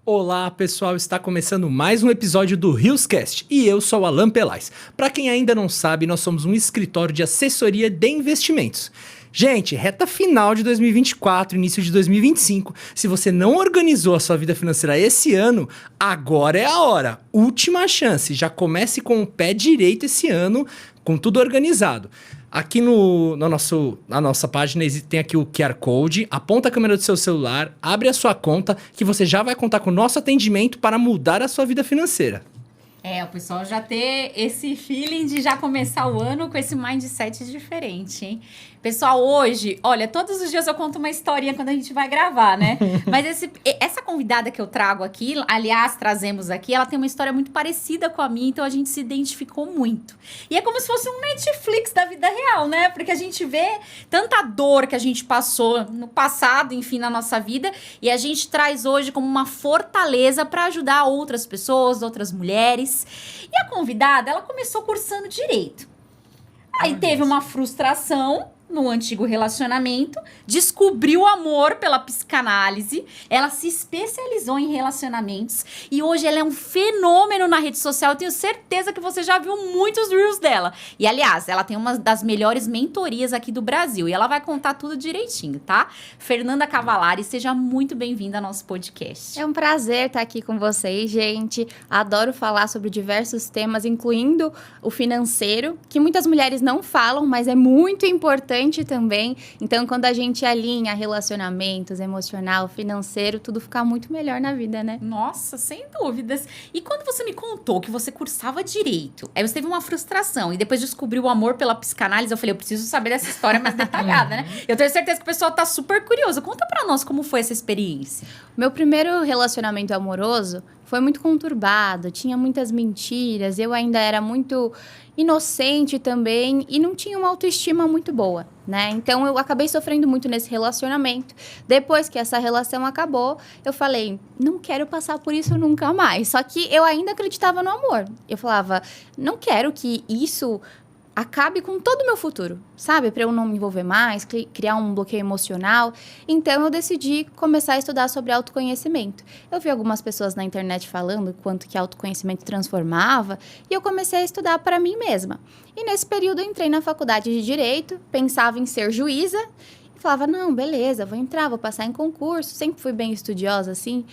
Olá pessoal, está começando mais um episódio do Rioscast e eu sou o Alan Pelais. Para quem ainda não sabe, nós somos um escritório de assessoria de investimentos. Gente, reta final de 2024, início de 2025. Se você não organizou a sua vida financeira esse ano, agora é a hora. Última chance, já comece com o pé direito esse ano, com tudo organizado. Aqui na nossa página tem aqui o QR Code, aponta a câmera do seu celular, abre a sua conta, que você já vai contar com o nosso atendimento para mudar a sua vida financeira. O pessoal já ter esse feeling de já começar o ano com esse mindset diferente, hein? Pessoal, hoje, olha, todos os dias eu conto uma historinha quando a gente vai gravar, né? Mas essa convidada que eu trago aqui, aliás, trazemos aqui, ela tem uma história muito parecida com a minha, então a gente se identificou muito. E é como se fosse um Netflix da vida real, né? Porque a gente vê tanta dor que a gente passou no passado, enfim, na nossa vida, e a gente traz hoje como uma fortaleza para ajudar outras pessoas, outras mulheres. E a convidada, ela começou cursando direito. Aí teve uma frustração no antigo relacionamento, descobriu o amor pela psicanálise, ela se especializou em relacionamentos e hoje ela é um fenômeno na rede social. Eu tenho certeza que você já viu muitos reels dela. E, aliás, ela tem uma das melhores mentorias aqui do Brasil e ela vai contar tudo direitinho, tá? Fernanda Cavalari, seja muito bem-vinda ao nosso podcast. É um prazer estar aqui com vocês, gente. Adoro falar sobre diversos temas, incluindo o financeiro, que muitas mulheres não falam, mas é muito importante também. Então, quando a gente alinha relacionamentos, emocional, financeiro, tudo fica muito melhor na vida, né? Nossa, sem dúvidas. E quando você me contou que você cursava direito, aí você teve uma frustração e depois descobriu o amor pela psicanálise, eu falei, eu preciso saber dessa história mais detalhada, né? Eu tenho certeza que o pessoal tá super curioso. Conta pra nós como foi essa experiência. Meu primeiro relacionamento amoroso foi muito conturbado, tinha muitas mentiras, eu ainda era muito inocente também e não tinha uma autoestima muito boa, né? Então, eu acabei sofrendo muito nesse relacionamento. Depois que essa relação acabou, eu falei, não quero passar por isso nunca mais. Só que eu ainda acreditava no amor. Eu falava, não quero que isso acabe com todo o meu futuro, sabe? Para eu não me envolver mais, criar um bloqueio emocional. Então, eu decidi começar a estudar sobre autoconhecimento. Eu vi algumas pessoas na internet falando quanto que autoconhecimento transformava, e eu comecei a estudar para mim mesma. E nesse período, eu entrei na faculdade de Direito, pensava em ser juíza, e falava, não, beleza, vou entrar, vou passar em concurso. Sempre fui bem estudiosa, assim.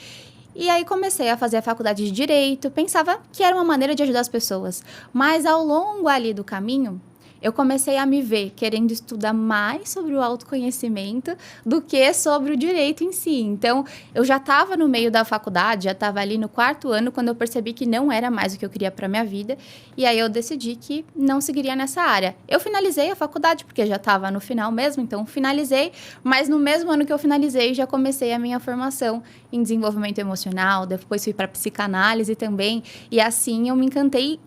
E aí comecei a fazer a faculdade de Direito, pensava que era uma maneira de ajudar as pessoas. Mas ao longo ali do caminho, eu comecei a me ver querendo estudar mais sobre o autoconhecimento do que sobre o direito em si. Então, eu já estava no meio da faculdade, já estava ali no 4º ano, quando eu percebi que não era mais o que eu queria para minha vida. E aí eu decidi que não seguiria nessa área. Eu finalizei a faculdade, porque já estava no final mesmo, então finalizei. Mas no mesmo ano que eu finalizei, já comecei a minha formação em desenvolvimento emocional. Depois fui para psicanálise também. E assim eu me encantei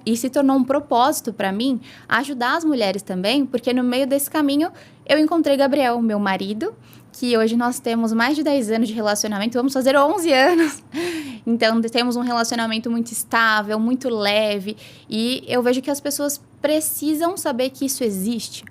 e se tornou um propósito para mim ajudar as mulheres também, porque no meio desse caminho eu encontrei Gabriel, meu marido, que hoje nós temos mais de 10 anos de relacionamento, vamos fazer 11 anos. Então, temos um relacionamento muito estável, muito leve, e eu vejo que as pessoas precisam saber que isso existe.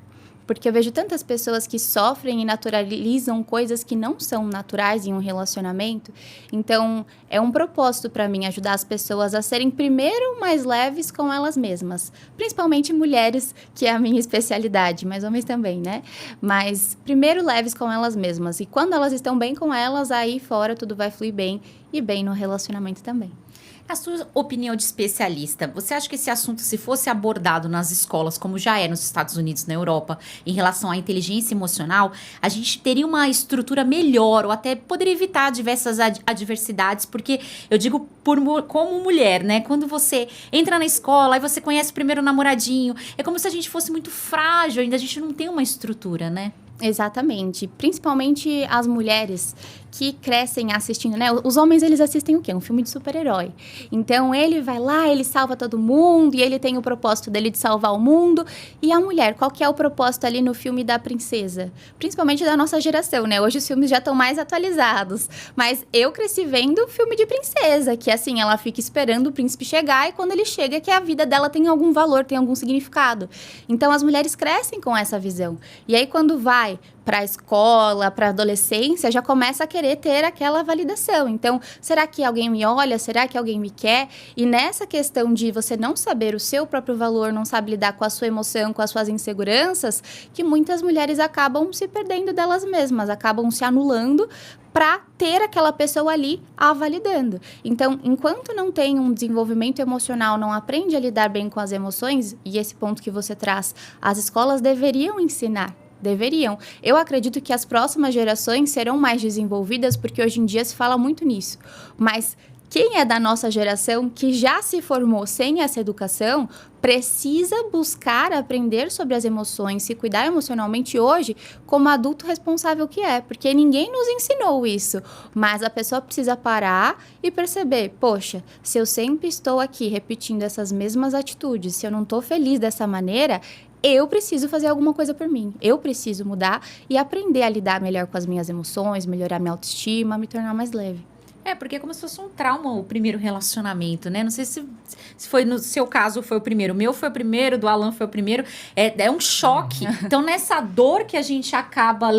Porque eu vejo tantas pessoas que sofrem e naturalizam coisas que não são naturais em um relacionamento. Então, é um propósito para mim ajudar as pessoas a serem, primeiro, mais leves com elas mesmas. Principalmente mulheres, que é a minha especialidade, mas homens também, né? Mas, primeiro, leves com elas mesmas. E quando elas estão bem com elas, aí fora tudo vai fluir bem e bem no relacionamento também. A sua opinião de especialista, você acha que esse assunto, se fosse abordado nas escolas, como já é nos Estados Unidos, na Europa, em relação à inteligência emocional, a gente teria uma estrutura melhor ou até poderia evitar diversas adversidades? Porque eu digo como mulher, né? Quando você entra na escola e você conhece o primeiro namoradinho, é como se a gente fosse muito frágil, ainda a gente não tem uma estrutura, né? Exatamente. Principalmente as mulheres que crescem assistindo, né? Os homens, eles assistem o quê? Um filme de super-herói. Então, ele vai lá, ele salva todo mundo, e ele tem o propósito dele de salvar o mundo. E a mulher, qual que é o propósito ali no filme da princesa? Principalmente da nossa geração, né? Hoje os filmes já estão mais atualizados. Mas eu cresci vendo filme de princesa, que assim, ela fica esperando o príncipe chegar, e quando ele chega, que a vida dela tem algum valor, tem algum significado. Então, as mulheres crescem com essa visão. E aí, quando vai vai para a escola, para a adolescência, já começa a querer ter aquela validação. Então, será que alguém me olha? Será que alguém me quer? E nessa questão de você não saber o seu próprio valor, não sabe lidar com a sua emoção, com as suas inseguranças, que muitas mulheres acabam se perdendo delas mesmas, acabam se anulando para ter aquela pessoa ali a validando. Então, enquanto não tem um desenvolvimento emocional, não aprende a lidar bem com as emoções, e esse ponto que você traz, as escolas deveriam ensinar. Deveriam. Eu acredito que as próximas gerações serão mais desenvolvidas, porque hoje em dia se fala muito nisso. Mas quem é da nossa geração que já se formou sem essa educação, precisa buscar aprender sobre as emoções, se cuidar emocionalmente hoje como adulto responsável que é, porque ninguém nos ensinou isso. Mas a pessoa precisa parar e perceber, poxa, se eu sempre estou aqui repetindo essas mesmas atitudes, se eu não estou feliz dessa maneira, eu preciso fazer alguma coisa por mim. Eu preciso mudar e aprender a lidar melhor com as minhas emoções, melhorar minha autoestima, me tornar mais leve. Porque é como se fosse um trauma o primeiro relacionamento, né? Não sei se foi no seu caso foi o primeiro. O meu foi o primeiro, do Alan foi o primeiro. É um choque. Então, nessa dor que a gente acaba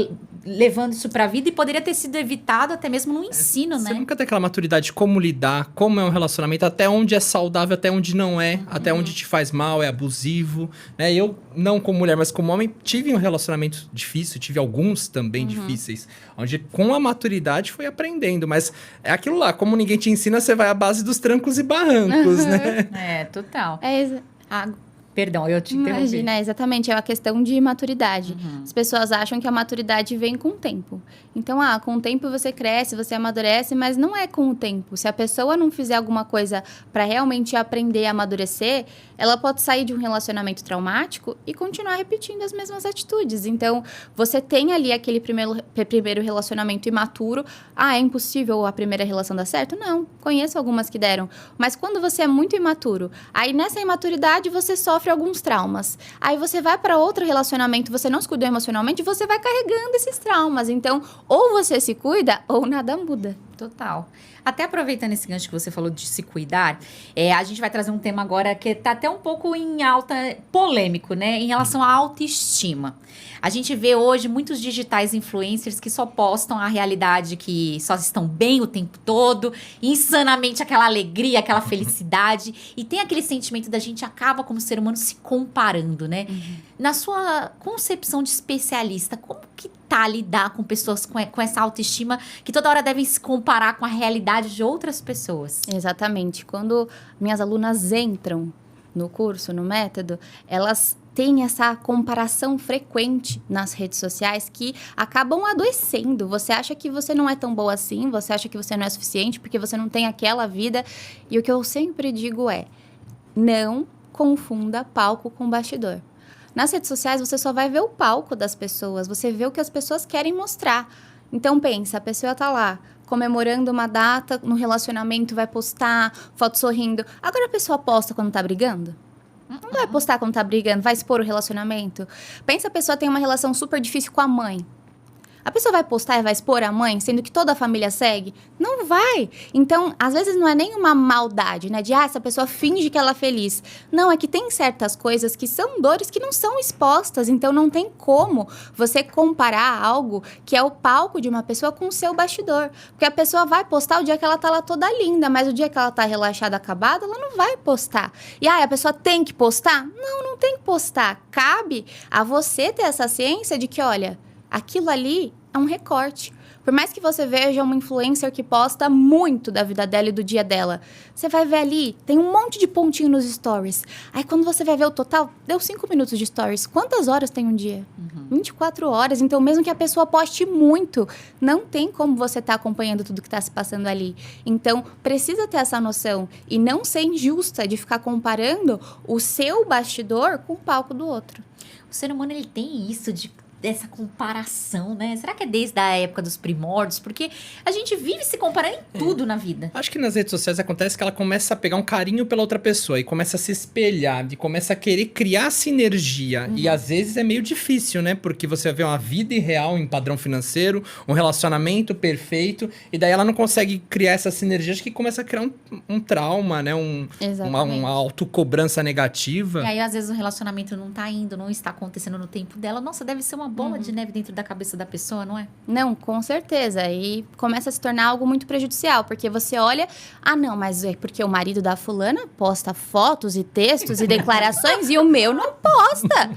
levando isso pra vida e poderia ter sido evitado até mesmo no ensino, né? Você nunca tem aquela maturidade de como lidar, como é um relacionamento, até onde é saudável, até onde não é, até onde te faz mal, é abusivo, né? Eu, não como mulher, mas como homem, tive um relacionamento difícil, tive alguns também difíceis, onde com a maturidade fui aprendendo, mas é aquilo lá, como ninguém te ensina, você vai à base dos trancos e barrancos, né? Total. Perdão, eu te interrompi. Imagina, exatamente, é uma questão de maturidade. As pessoas acham que a maturidade vem com o tempo. Então, com o tempo você cresce, você amadurece, mas não é com o tempo. Se a pessoa não fizer alguma coisa para realmente aprender a amadurecer, ela pode sair de um relacionamento traumático e continuar repetindo as mesmas atitudes. Então, você tem ali aquele primeiro relacionamento imaturo. É impossível a primeira relação dar certo? Não, conheço algumas que deram. Mas quando você é muito imaturo, aí nessa imaturidade você sofre alguns traumas. Aí você vai para outro relacionamento, você não se cuidou emocionalmente, você vai carregando esses traumas. Então, ou você se cuida, ou nada muda. Total. Até aproveitando esse gancho que você falou de se cuidar, a gente vai trazer um tema agora que tá até um pouco em alta, polêmico, né? Em relação à autoestima. A gente vê hoje muitos digitais influencers que só postam a realidade que só estão bem o tempo todo, insanamente aquela alegria, aquela felicidade. E tem aquele sentimento da gente acaba como ser humano se comparando, né? Na sua concepção de especialista, como que tá lidar com pessoas com essa autoestima que toda hora devem se comparar com a realidade de outras pessoas? Exatamente. Quando minhas alunas entram no curso, no método, elas têm essa comparação frequente nas redes sociais que acabam adoecendo. Você acha que você não é tão boa assim, você acha que você não é suficiente porque você não tem aquela vida. E o que eu sempre digo é, não confunda palco com bastidor. Nas redes sociais, você só vai ver o palco das pessoas, você vê o que as pessoas querem mostrar. Então, pensa, a pessoa tá lá comemorando uma data no relacionamento, vai postar foto sorrindo. Agora a pessoa posta quando tá brigando? Não vai postar quando tá brigando, vai expor o relacionamento. Pensa, a pessoa tem uma relação super difícil com a mãe. A pessoa vai postar e vai expor a mãe, sendo que toda a família segue? Não vai. Então, às vezes não é nem uma maldade, né? De, essa pessoa finge que ela é feliz. Não, é que tem certas coisas que são dores que não são expostas. Então, não tem como você comparar algo que é o palco de uma pessoa com o seu bastidor. Porque a pessoa vai postar o dia que ela tá lá toda linda, mas o dia que ela tá relaxada, acabada, ela não vai postar. E, a pessoa tem que postar? Não, não tem que postar. Cabe a você ter essa ciência de que, olha, aquilo ali é um recorte. Por mais que você veja uma influencer que posta muito da vida dela e do dia dela, você vai ver ali, tem um monte de pontinho nos stories. Aí quando você vai ver o total, deu 5 minutos de stories. Quantas horas tem um dia? 24 horas. Então, mesmo que a pessoa poste muito, não tem como você estar acompanhando tudo que está se passando ali. Então, precisa ter essa noção e não ser injusta de ficar comparando o seu bastidor com o palco do outro. O ser humano, ele tem isso dessa comparação, né? Será que é desde a época dos primórdios? Porque a gente vive se comparando em tudo na vida. Acho que nas redes sociais acontece que ela começa a pegar um carinho pela outra pessoa e começa a se espelhar, e começa a querer criar sinergia. E às vezes é meio difícil, né? Porque você vê uma vida irreal em padrão financeiro, um relacionamento perfeito, e daí ela não consegue criar essa sinergia, acho que começa a criar um trauma, né? Uma autocobrança negativa. E aí, às vezes, o relacionamento não tá indo, não está acontecendo no tempo dela. Nossa, deve ser uma bola de neve dentro da cabeça da pessoa, não é? Não, com certeza. E começa a se tornar algo muito prejudicial, porque você olha, não, mas é porque o marido da fulana posta fotos e textos e declarações e o meu não posta.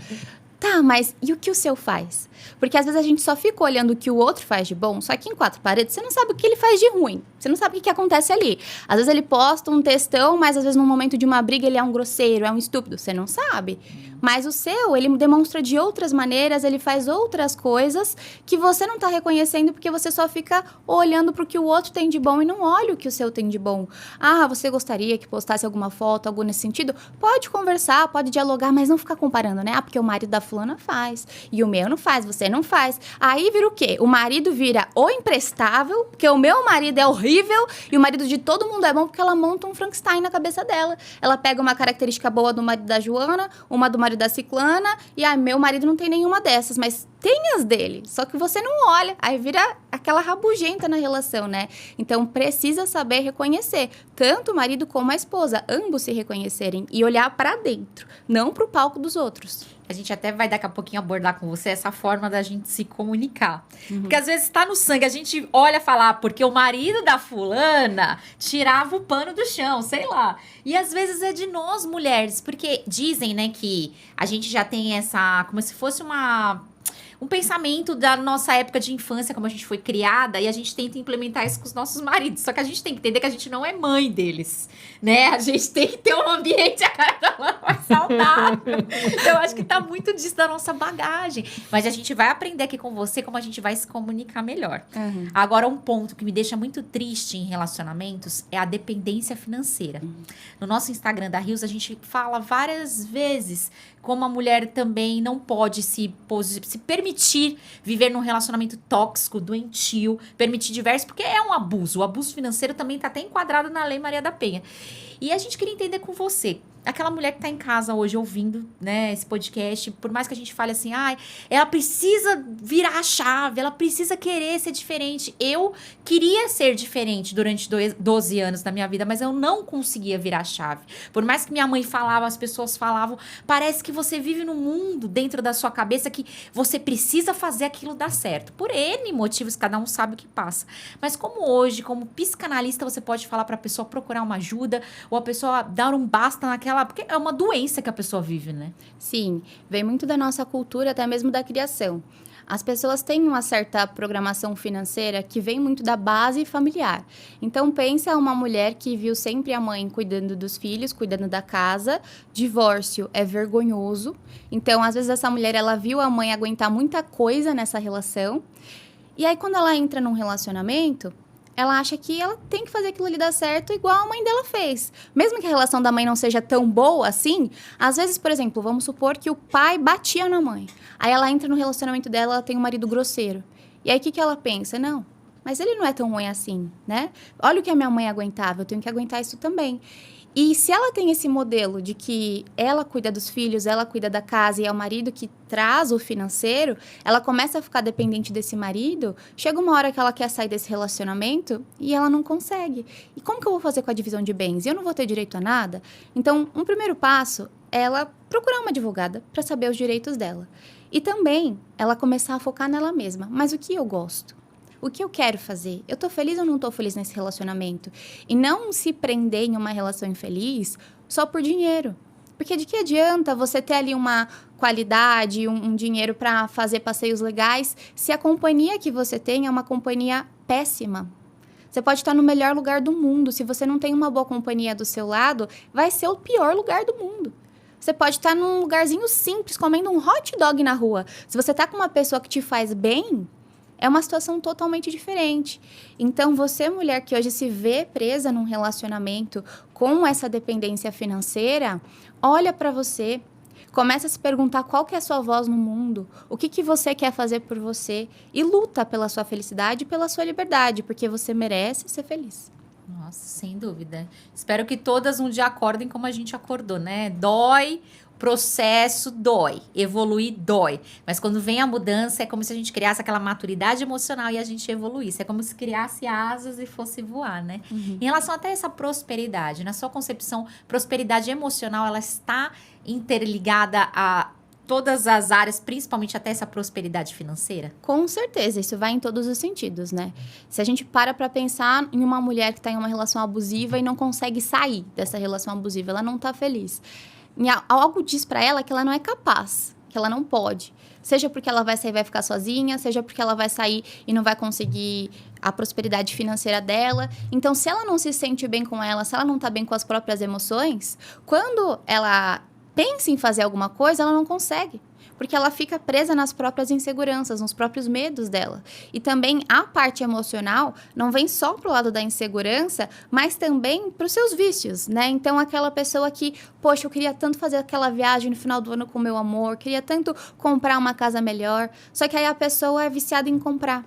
Tá, mas e o que o seu faz? Porque às vezes a gente só fica olhando o que o outro faz de bom, só que em 4 paredes você não sabe o que ele faz de ruim. Você não sabe o que acontece ali. Às vezes ele posta um textão, mas às vezes no momento de uma briga ele é um grosseiro, é um estúpido. Você não sabe. Mas o seu, ele demonstra de outras maneiras, ele faz outras coisas que você não tá reconhecendo porque você só fica olhando pro que o outro tem de bom e não olha o que o seu tem de bom. Você gostaria que postasse alguma foto, algo nesse sentido? Pode conversar, pode dialogar, mas não ficar comparando, né? Porque o marido da fulana faz e o meu não faz, você não faz. Aí vira o quê? O marido vira o imprestável, porque o meu marido é horrível e o marido de todo mundo é bom porque ela monta um Frankenstein na cabeça dela. Ela pega uma característica boa do marido da Joana, uma do marido da ciclana, e meu marido não tem nenhuma dessas, mas tem as dele, só que você não olha, aí vira aquela rabugenta na relação, né? Então, precisa saber reconhecer, tanto o marido como a esposa, ambos se reconhecerem e olhar pra dentro, não pro palco dos outros. A gente até vai daqui a pouquinho abordar com você essa forma da gente se comunicar. Porque às vezes tá no sangue, a gente olha falar, porque o marido da fulana tirava o pano do chão, sei lá. E às vezes é de nós, mulheres, porque dizem, né, que a gente já tem essa, como se fosse um pensamento da nossa época de infância, como a gente foi criada, e a gente tenta implementar isso com os nossos maridos. Só que a gente tem que entender que a gente não é mãe deles, né? A gente tem que ter um ambiente, a cara da Lana, mais saudável. Então, eu acho que tá muito disso da nossa bagagem. Mas a gente vai aprender aqui com você como a gente vai se comunicar melhor. Agora, um ponto que me deixa muito triste em relacionamentos é a dependência financeira. No nosso Instagram da Rios, a gente fala várias vezes como a mulher também não pode se permitir viver num relacionamento tóxico, doentio, permitir diversos, porque é um abuso. O abuso financeiro também está até enquadrado na Lei Maria da Penha. E a gente queria entender com você, aquela mulher que está em casa hoje ouvindo, né, esse podcast, por mais que a gente fale assim, ela precisa virar a chave, ela precisa querer ser diferente. Eu queria ser diferente durante 12 anos da minha vida, mas eu não conseguia virar a chave. Por mais que minha mãe falava, as pessoas falavam, parece que você vive num mundo dentro da sua cabeça que você precisa fazer aquilo dar certo. Por N motivos, cada um sabe o que passa. Mas como hoje, como psicanalista, você pode falar para a pessoa procurar uma ajuda, ou a pessoa dar um basta naquela... Porque é uma doença que a pessoa vive, né? Sim, vem muito da nossa cultura, até mesmo da criação. As pessoas têm uma certa programação financeira que vem muito da base familiar. Então, pensa uma mulher que viu sempre a mãe cuidando dos filhos, cuidando da casa. Divórcio é vergonhoso. Então, às vezes, essa mulher, ela viu a mãe aguentar muita coisa nessa relação. E aí, quando ela entra num relacionamento... ela acha que ela tem que fazer aquilo ali dar certo igual a mãe dela fez. Mesmo que a relação da mãe não seja tão boa assim, às vezes, por exemplo, vamos supor que o pai batia na mãe. Aí ela entra no relacionamento dela, ela tem um marido grosseiro. E aí o que ela pensa? Não, mas ele não é tão ruim assim, né? Olha o que a minha mãe aguentava, eu tenho que aguentar isso também. E se ela tem esse modelo de que ela cuida dos filhos, ela cuida da casa e é o marido que traz o financeiro, ela começa a ficar dependente desse marido, chega uma hora que ela quer sair desse relacionamento e ela não consegue. E como que eu vou fazer com a divisão de bens? Eu não vou ter direito a nada? Então, um primeiro passo é ela procurar uma advogada para saber os direitos dela. E também ela começar a focar nela mesma. Mas o que eu gosto? O que eu quero fazer? Eu tô feliz ou não tô feliz nesse relacionamento? E não se prender em uma relação infeliz só por dinheiro. Porque de que adianta você ter ali uma qualidade, um dinheiro para fazer passeios legais, se a companhia que você tem é uma companhia péssima? Você pode estar no melhor lugar do mundo. Se você não tem uma boa companhia do seu lado, vai ser o pior lugar do mundo. Você pode estar num lugarzinho simples, comendo um hot dog na rua. Se você tá com uma pessoa que te faz bem... é uma situação totalmente diferente. Então, você, mulher que hoje se vê presa num relacionamento com essa dependência financeira, olha para você, começa a se perguntar qual que é a sua voz no mundo, o que você quer fazer por você e luta pela sua felicidade e pela sua liberdade, porque você merece ser feliz. Nossa, sem dúvida. Espero que todas um dia acordem como a gente acordou, né? Dói, processo dói, evoluir dói. Mas quando vem a mudança, é como se a gente criasse aquela maturidade emocional e a gente evoluísse. É como se criasse asas e fosse voar, né? Em relação até a essa prosperidade, na sua concepção, prosperidade emocional, ela está interligada a todas as áreas, principalmente até essa prosperidade financeira? Com certeza, isso vai em todos os sentidos, né? Se a gente para pensar em uma mulher que está em uma relação abusiva e não consegue sair dessa relação abusiva, ela não está feliz. Algo diz para ela que ela não é capaz, que ela não pode. Seja porque ela vai sair e vai ficar sozinha, seja porque ela vai sair e não vai conseguir a prosperidade financeira dela. Então, se ela não se sente bem com ela, se ela não está bem com as próprias emoções, quando ela pensa em fazer alguma coisa, ela não consegue. Porque ela fica presa nas próprias inseguranças, nos próprios medos dela. E também a parte emocional não vem só pro lado da insegurança, mas também pros seus vícios, né? Então, aquela pessoa que, poxa, eu queria tanto fazer aquela viagem no final do ano com o meu amor, queria tanto comprar uma casa melhor, só que aí a pessoa é viciada em comprar.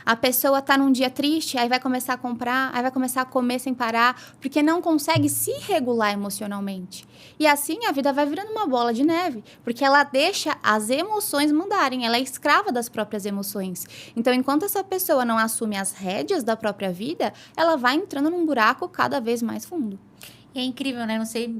A pessoa tá num dia triste, aí vai começar a comprar, aí vai começar a comer sem parar, porque não consegue se regular emocionalmente. E assim a vida vai virando uma bola de neve, porque ela deixa as emoções mandarem, ela é escrava das próprias emoções. Então, enquanto essa pessoa não assume as rédeas da própria vida, ela vai entrando num buraco cada vez mais fundo. É incrível, né? Não sei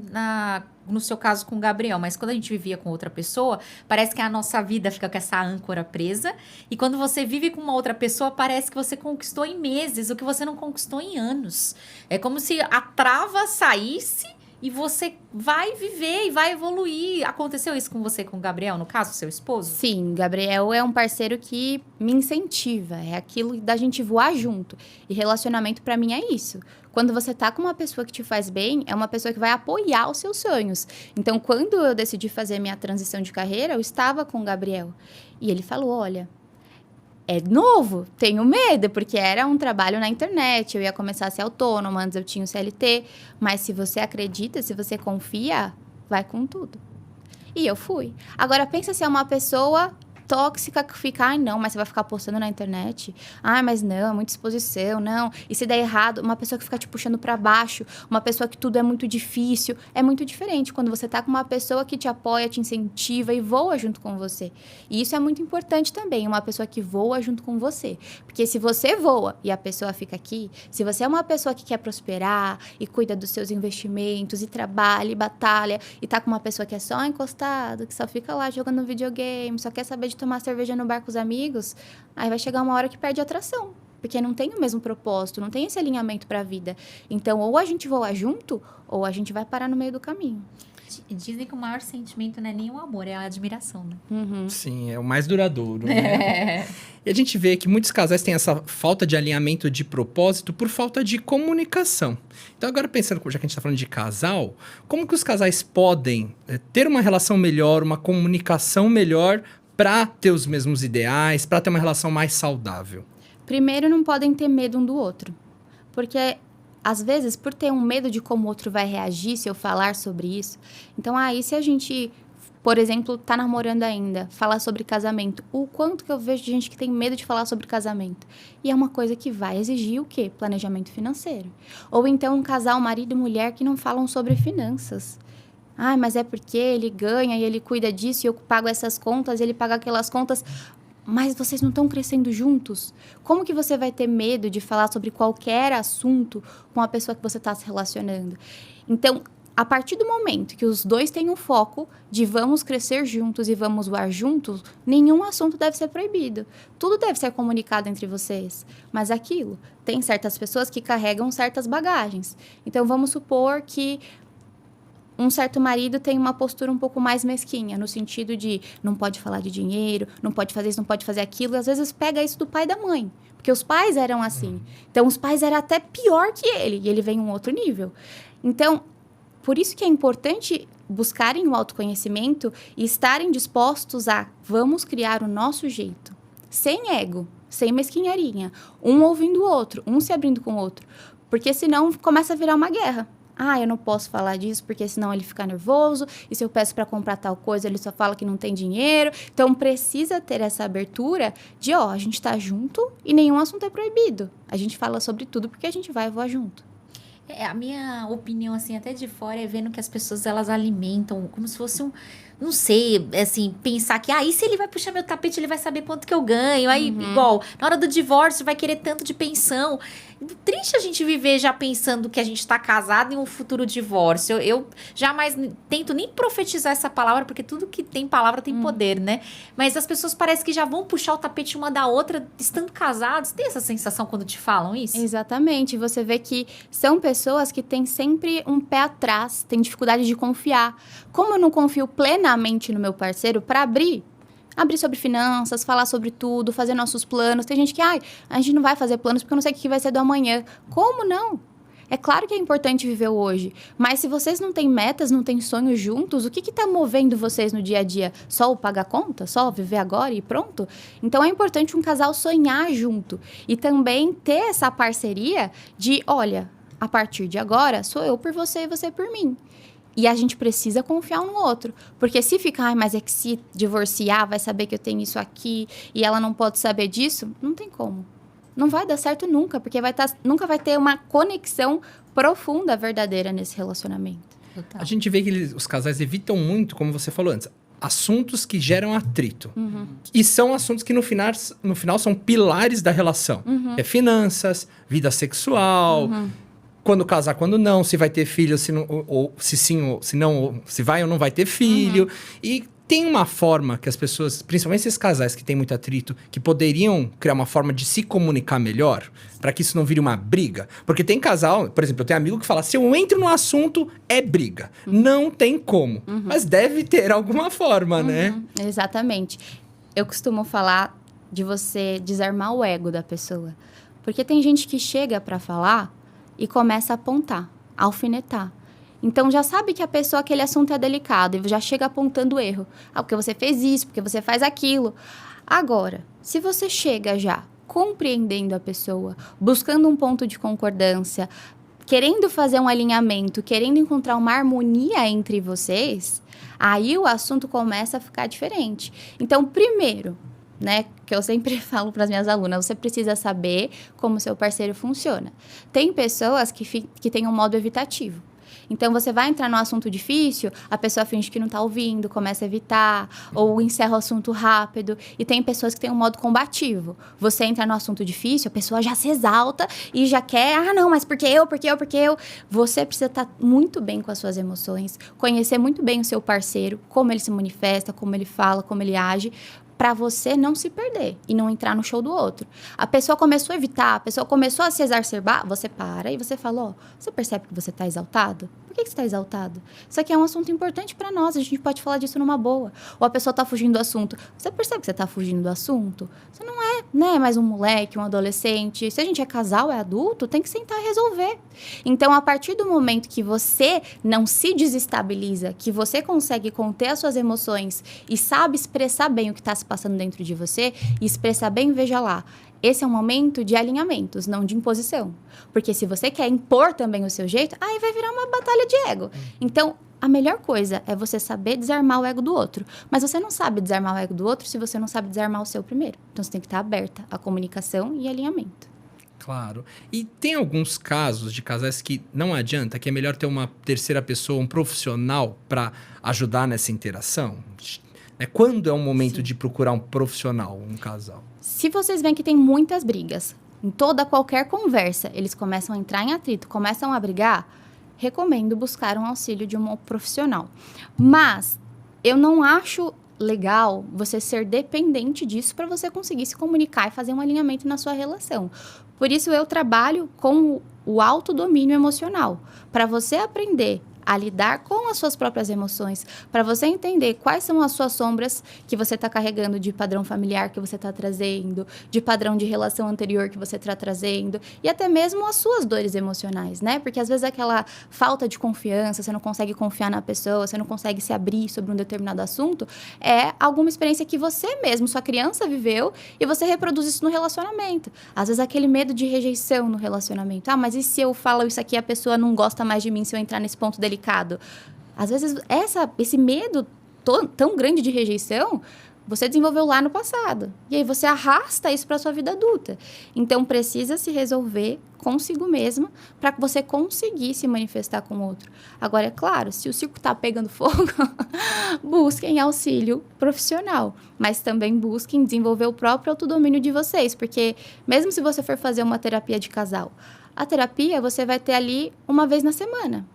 no seu caso com o Gabriel, mas quando a gente vivia com outra pessoa, parece que a nossa vida fica com essa âncora presa. E quando você vive com uma outra pessoa, parece que você conquistou em meses o que você não conquistou em anos. É como se a trava saísse e você vai viver e vai evoluir. Aconteceu isso com você, com o Gabriel, no caso, seu esposo? Sim, Gabriel é um parceiro que me incentiva, é aquilo da gente voar junto. E relacionamento pra mim é isso. Quando você tá com uma pessoa que te faz bem, é uma pessoa que vai apoiar os seus sonhos. Então, quando eu decidi fazer minha transição de carreira, eu estava com o Gabriel. E ele falou, olha, é novo, tenho medo, porque era um trabalho na internet, eu ia começar a ser autônoma, antes eu tinha o CLT, mas se você acredita, se você confia, vai com tudo. E eu fui. Agora, pensa se é uma pessoa tóxica que fica, ai não, mas você vai ficar postando na internet, ai, mas não, é muita exposição, não, e se der errado, uma pessoa que fica te puxando pra baixo, uma pessoa que tudo é muito difícil, é muito diferente quando você tá com uma pessoa que te apoia, te incentiva e voa junto com você. E isso é muito importante também, uma pessoa que voa junto com você, porque se você voa e a pessoa fica aqui, se você é uma pessoa que quer prosperar e cuida dos seus investimentos e trabalha e batalha e tá com uma pessoa que é só encostado, que só fica lá jogando videogame, só quer saber de tomar cerveja no bar com os amigos, aí vai chegar uma hora que perde a atração, porque não tem o mesmo propósito, não tem esse alinhamento para a vida. Então, ou a gente voa junto, ou a gente vai parar no meio do caminho. Dizem que o maior sentimento não é nem o amor, é a admiração, né? Uhum. Sim, é o mais duradouro, né? E a gente vê que muitos casais têm essa falta de alinhamento de propósito por falta de comunicação. Então, agora pensando, já que a gente está falando de casal, como que os casais podem ter uma relação melhor, uma comunicação melhor para ter os mesmos ideais, para ter uma relação mais saudável? Primeiro, não podem ter medo um do outro. Porque, às vezes, por ter um medo de como o outro vai reagir se eu falar sobre isso. Então, e se a gente, por exemplo, tá namorando ainda, falar sobre casamento? O quanto que eu vejo de gente que tem medo de falar sobre casamento? E é uma coisa que vai exigir o quê? Planejamento financeiro. Ou então um casal, marido e mulher, que não falam sobre finanças. Ah, mas é porque ele ganha e ele cuida disso e eu pago essas contas e ele paga aquelas contas. Mas vocês não estão crescendo juntos? Como que você vai ter medo de falar sobre qualquer assunto com a pessoa que você está se relacionando? Então, a partir do momento que os dois têm um foco de vamos crescer juntos e vamos voar juntos, nenhum assunto deve ser proibido. Tudo deve ser comunicado entre vocês. Mas aquilo, tem certas pessoas que carregam certas bagagens. Então, vamos supor que um certo marido tem uma postura um pouco mais mesquinha, no sentido de não pode falar de dinheiro, não pode fazer isso, não pode fazer aquilo. E às vezes pega isso do pai e da mãe, porque os pais eram assim. Então, os pais eram até pior que ele, e ele vem em um outro nível. Então, por isso que é importante buscarem o autoconhecimento e estarem dispostos a vamos criar o nosso jeito, sem ego, sem mesquinharia, um ouvindo o outro, um se abrindo com o outro, porque senão começa a virar uma guerra. Ah, eu não posso falar disso porque senão ele fica nervoso. E se eu peço para comprar tal coisa, ele só fala que não tem dinheiro. Então, precisa ter essa abertura de, a gente tá junto e nenhum assunto é proibido. A gente fala sobre tudo porque a gente vai voar junto. A minha opinião, assim, até de fora, é vendo que as pessoas, elas alimentam como se fosse um... Não sei, assim, pensar que, e se ele vai puxar meu tapete, ele vai saber quanto que eu ganho. Aí, igual, na hora do divórcio, vai querer tanto de pensão. Triste a gente viver já pensando que a gente tá casado em um futuro divórcio. Eu jamais tento nem profetizar essa palavra, porque tudo que tem palavra tem poder, né? Mas as pessoas parecem que já vão puxar o tapete uma da outra, estando casados. Tem essa sensação quando te falam isso? Exatamente. Você vê que são pessoas que têm sempre um pé atrás, têm dificuldade de confiar. Como eu não confio plenamente no meu parceiro para abrir sobre finanças, falar sobre tudo, fazer nossos planos. Tem gente que, a gente não vai fazer planos porque eu não sei o que vai ser do amanhã. Como não? É claro que é importante viver o hoje, mas se vocês não têm metas, não têm sonhos juntos, o que está movendo vocês no dia a dia? Só o pagar conta? Só viver agora e pronto? Então é importante um casal sonhar junto e também ter essa parceria de, olha, a partir de agora sou eu por você e você por mim. E a gente precisa confiar um no outro. Porque se ficar, mas é que se divorciar, vai saber que eu tenho isso aqui e ela não pode saber disso, não tem como. Não vai dar certo nunca, porque nunca vai ter uma conexão profunda, verdadeira nesse relacionamento. Total. A gente vê que os casais evitam muito, como você falou antes, assuntos que geram atrito. E são assuntos que no final são pilares da relação. É finanças, vida sexual... Quando casar, quando não, se vai ter filho, se não, ou se sim, ou se não, ou se vai ou não vai ter filho. E tem uma forma que as pessoas, principalmente esses casais que têm muito atrito, que poderiam criar uma forma de se comunicar melhor, para que isso não vire uma briga. Porque tem casal, por exemplo, eu tenho amigo que fala, se eu entro no assunto, é briga. Não tem como. Mas deve ter alguma forma, né? Exatamente. Eu costumo falar de você desarmar o ego da pessoa. Porque tem gente que chega para falar e começa a apontar, a alfinetar. Então, já sabe que a pessoa, aquele assunto é delicado e já chega apontando o erro. Porque você fez isso, porque você faz aquilo. Agora, se você chega já compreendendo a pessoa, buscando um ponto de concordância, querendo fazer um alinhamento, querendo encontrar uma harmonia entre vocês, aí o assunto começa a ficar diferente. Então, primeiro, né, que eu sempre falo para as minhas alunas, você precisa saber como seu parceiro funciona. Tem pessoas que têm um modo evitativo. Então, você vai entrar num assunto difícil, a pessoa finge que não está ouvindo, começa a evitar, ou encerra o assunto rápido. E tem pessoas que têm um modo combativo. Você entra no assunto difícil, a pessoa já se exalta e já quer, não, mas por que eu? Você precisa estar muito bem com as suas emoções, conhecer muito bem o seu parceiro, como ele se manifesta, como ele fala, como ele age, para você não se perder e não entrar no show do outro. A pessoa começou a evitar, a pessoa começou a se exacerbar, você para e você fala, você percebe que você está exaltado? Por que você está exaltado? Isso aqui é um assunto importante para nós, a gente pode falar disso numa boa. Ou a pessoa está fugindo do assunto. Você percebe que você está fugindo do assunto? Você não é, né, mais um moleque, um adolescente. Se a gente é casal, é adulto, tem que sentar e resolver. Então, a partir do momento que você não se desestabiliza, que você consegue conter as suas emoções e sabe expressar bem o que está se passando dentro de você, e expressar bem, veja lá, esse é um momento de alinhamentos, não de imposição. Porque se você quer impor também o seu jeito, aí vai virar uma batalha de ego. Então, a melhor coisa é você saber desarmar o ego do outro. Mas você não sabe desarmar o ego do outro se você não sabe desarmar o seu primeiro. Então, você tem que estar aberta à comunicação e alinhamento. Claro. E tem alguns casos de casais que não adianta, que é melhor ter uma terceira pessoa, um profissional, para ajudar nessa interação? Quando é o momento de procurar um profissional, um casal? Se vocês veem que tem muitas brigas, em qualquer conversa, eles começam a entrar em atrito, começam a brigar, recomendo buscar um auxílio de um profissional. Mas eu não acho legal você ser dependente disso para você conseguir se comunicar e fazer um alinhamento na sua relação. Por isso, eu trabalho com o autodomínio emocional, para você aprender a lidar com as suas próprias emoções, para você entender quais são as suas sombras que você está carregando de padrão familiar que você está trazendo, de padrão de relação anterior que você está trazendo, e até mesmo as suas dores emocionais, né? Porque às vezes aquela falta de confiança, você não consegue confiar na pessoa, você não consegue se abrir sobre um determinado assunto, é alguma experiência que você mesmo, sua criança viveu, e você reproduz isso no relacionamento. Às vezes aquele medo de rejeição no relacionamento. Mas e se eu falo isso aqui, a pessoa não gosta mais de mim se eu entrar nesse ponto delicado? Às vezes, esse medo tão grande de rejeição você desenvolveu lá no passado. E aí você arrasta isso para sua vida adulta. Então, precisa se resolver consigo mesma para que você conseguir se manifestar com o outro. Agora, é claro, se o circo está pegando fogo, busquem auxílio profissional. Mas também busquem desenvolver o próprio autodomínio de vocês. Porque mesmo se você for fazer uma terapia de casal, a terapia você vai ter ali uma vez na semana.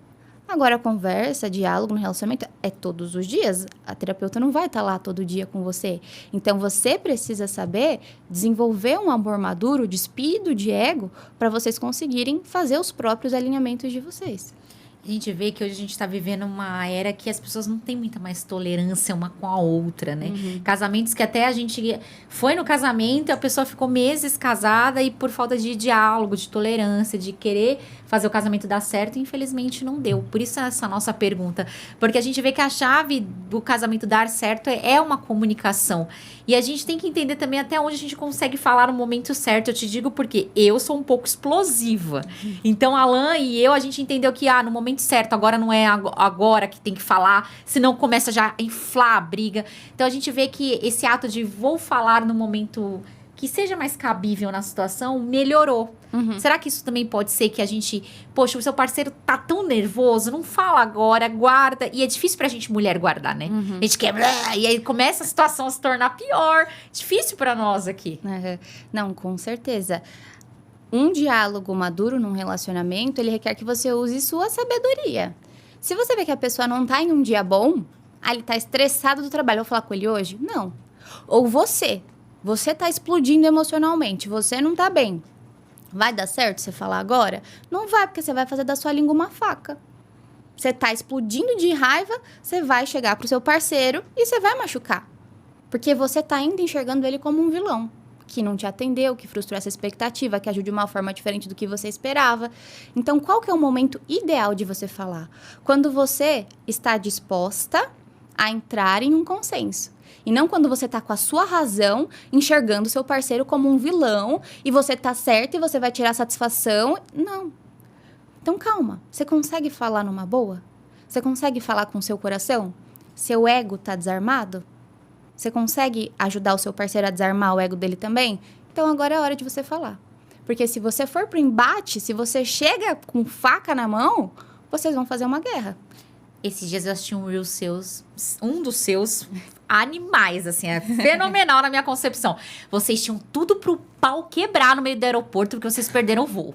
Agora, a conversa, diálogo no relacionamento é todos os dias. A terapeuta não vai estar lá todo dia com você. Então, você precisa saber desenvolver um amor maduro, despido de ego, para vocês conseguirem fazer os próprios alinhamentos de vocês. A gente vê que hoje a gente está vivendo uma era que as pessoas não têm muita mais tolerância uma com a outra, né? Casamentos que até a gente foi no casamento e a pessoa ficou meses casada e por falta de diálogo, de tolerância, de querer fazer o casamento dar certo, infelizmente não deu. Por isso essa nossa pergunta. Porque a gente vê que a chave do casamento dar certo é uma comunicação. E a gente tem que entender também até onde a gente consegue falar no momento certo. Eu te digo porque eu sou um pouco explosiva. Então, Alan e eu, a gente entendeu que no momento certo, agora não é agora que tem que falar, senão começa já a inflar a briga. Então, a gente vê que esse ato de vou falar no momento que seja mais cabível na situação, melhorou. Será que isso também pode ser que a gente... Poxa, o seu parceiro tá tão nervoso, não fala agora, guarda. E é difícil pra gente mulher guardar, né? A gente quer... E aí começa a situação a se tornar pior. Difícil pra nós aqui. Não, com certeza. Um diálogo maduro num relacionamento, ele requer que você use sua sabedoria. Se você vê que a pessoa não tá em um dia bom, ele tá estressado do trabalho, eu vou falar com ele hoje? Não. Ou você tá explodindo emocionalmente, você não tá bem. Vai dar certo você falar agora? Não vai, porque você vai fazer da sua língua uma faca. Você tá explodindo de raiva, você vai chegar pro seu parceiro e você vai machucar. Porque você tá ainda enxergando ele como um vilão. Que não te atendeu, que frustrou essa expectativa, que agiu de uma forma diferente do que você esperava. Então, qual que é o momento ideal de você falar? Quando você está disposta a entrar em um consenso. E não quando você tá com a sua razão, enxergando o seu parceiro como um vilão, e você tá certo e você vai tirar satisfação. Não. Então, calma. Você consegue falar numa boa? Você consegue falar com o seu coração? Seu ego tá desarmado? Você consegue ajudar o seu parceiro a desarmar o ego dele também? Então, agora é a hora de você falar. Porque se você for pro embate, se você chega com faca na mão, vocês vão fazer uma guerra. Esses dias eu assisti um Reels seus, um dos seus animais, assim, é fenomenal na minha concepção. Vocês tinham tudo pro pau quebrar no meio do aeroporto porque vocês perderam o voo.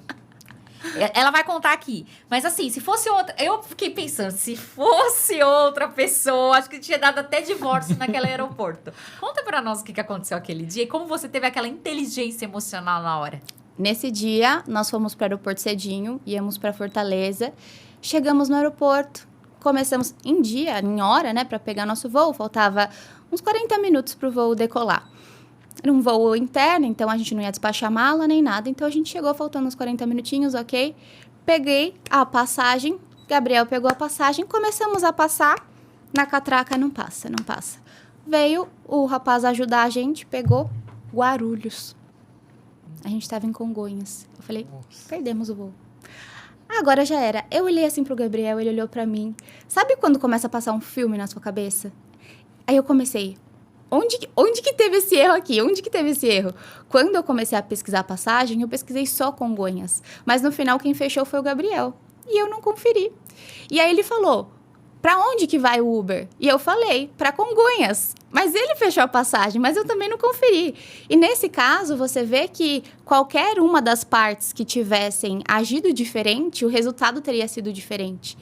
Ela vai contar aqui. Mas assim, se fosse outra... Eu fiquei pensando, se fosse outra pessoa, acho que tinha dado até divórcio naquele aeroporto. Conta pra nós o que aconteceu aquele dia e como você teve aquela inteligência emocional na hora. Nesse dia, nós fomos para o aeroporto cedinho, íamos para Fortaleza. Chegamos no aeroporto, começamos em hora, né, para pegar nosso voo. Faltava uns 40 minutos pro voo decolar. Era um voo interno, então a gente não ia despachar mala nem nada. Então a gente chegou faltando uns 40 minutinhos, ok? Peguei a passagem, Gabriel pegou a passagem, começamos a passar. Na catraca, não passa. Veio o rapaz ajudar a gente, pegou Guarulhos. A gente estava em Congonhas. Eu falei, perdemos o voo. Agora já era. Eu olhei assim pro Gabriel, ele olhou pra mim. Sabe quando começa a passar um filme na sua cabeça? Aí eu comecei... Onde que teve esse erro aqui? Onde que teve esse erro? Quando eu comecei a pesquisar a passagem, eu pesquisei só Congonhas. Mas no final, quem fechou foi o Gabriel. E eu não conferi. E aí ele falou, pra onde que vai o Uber? E eu falei, pra Congonhas. Mas ele fechou a passagem, mas eu também não conferi. E nesse caso, você vê que qualquer uma das partes que tivessem agido diferente, o resultado teria sido diferente.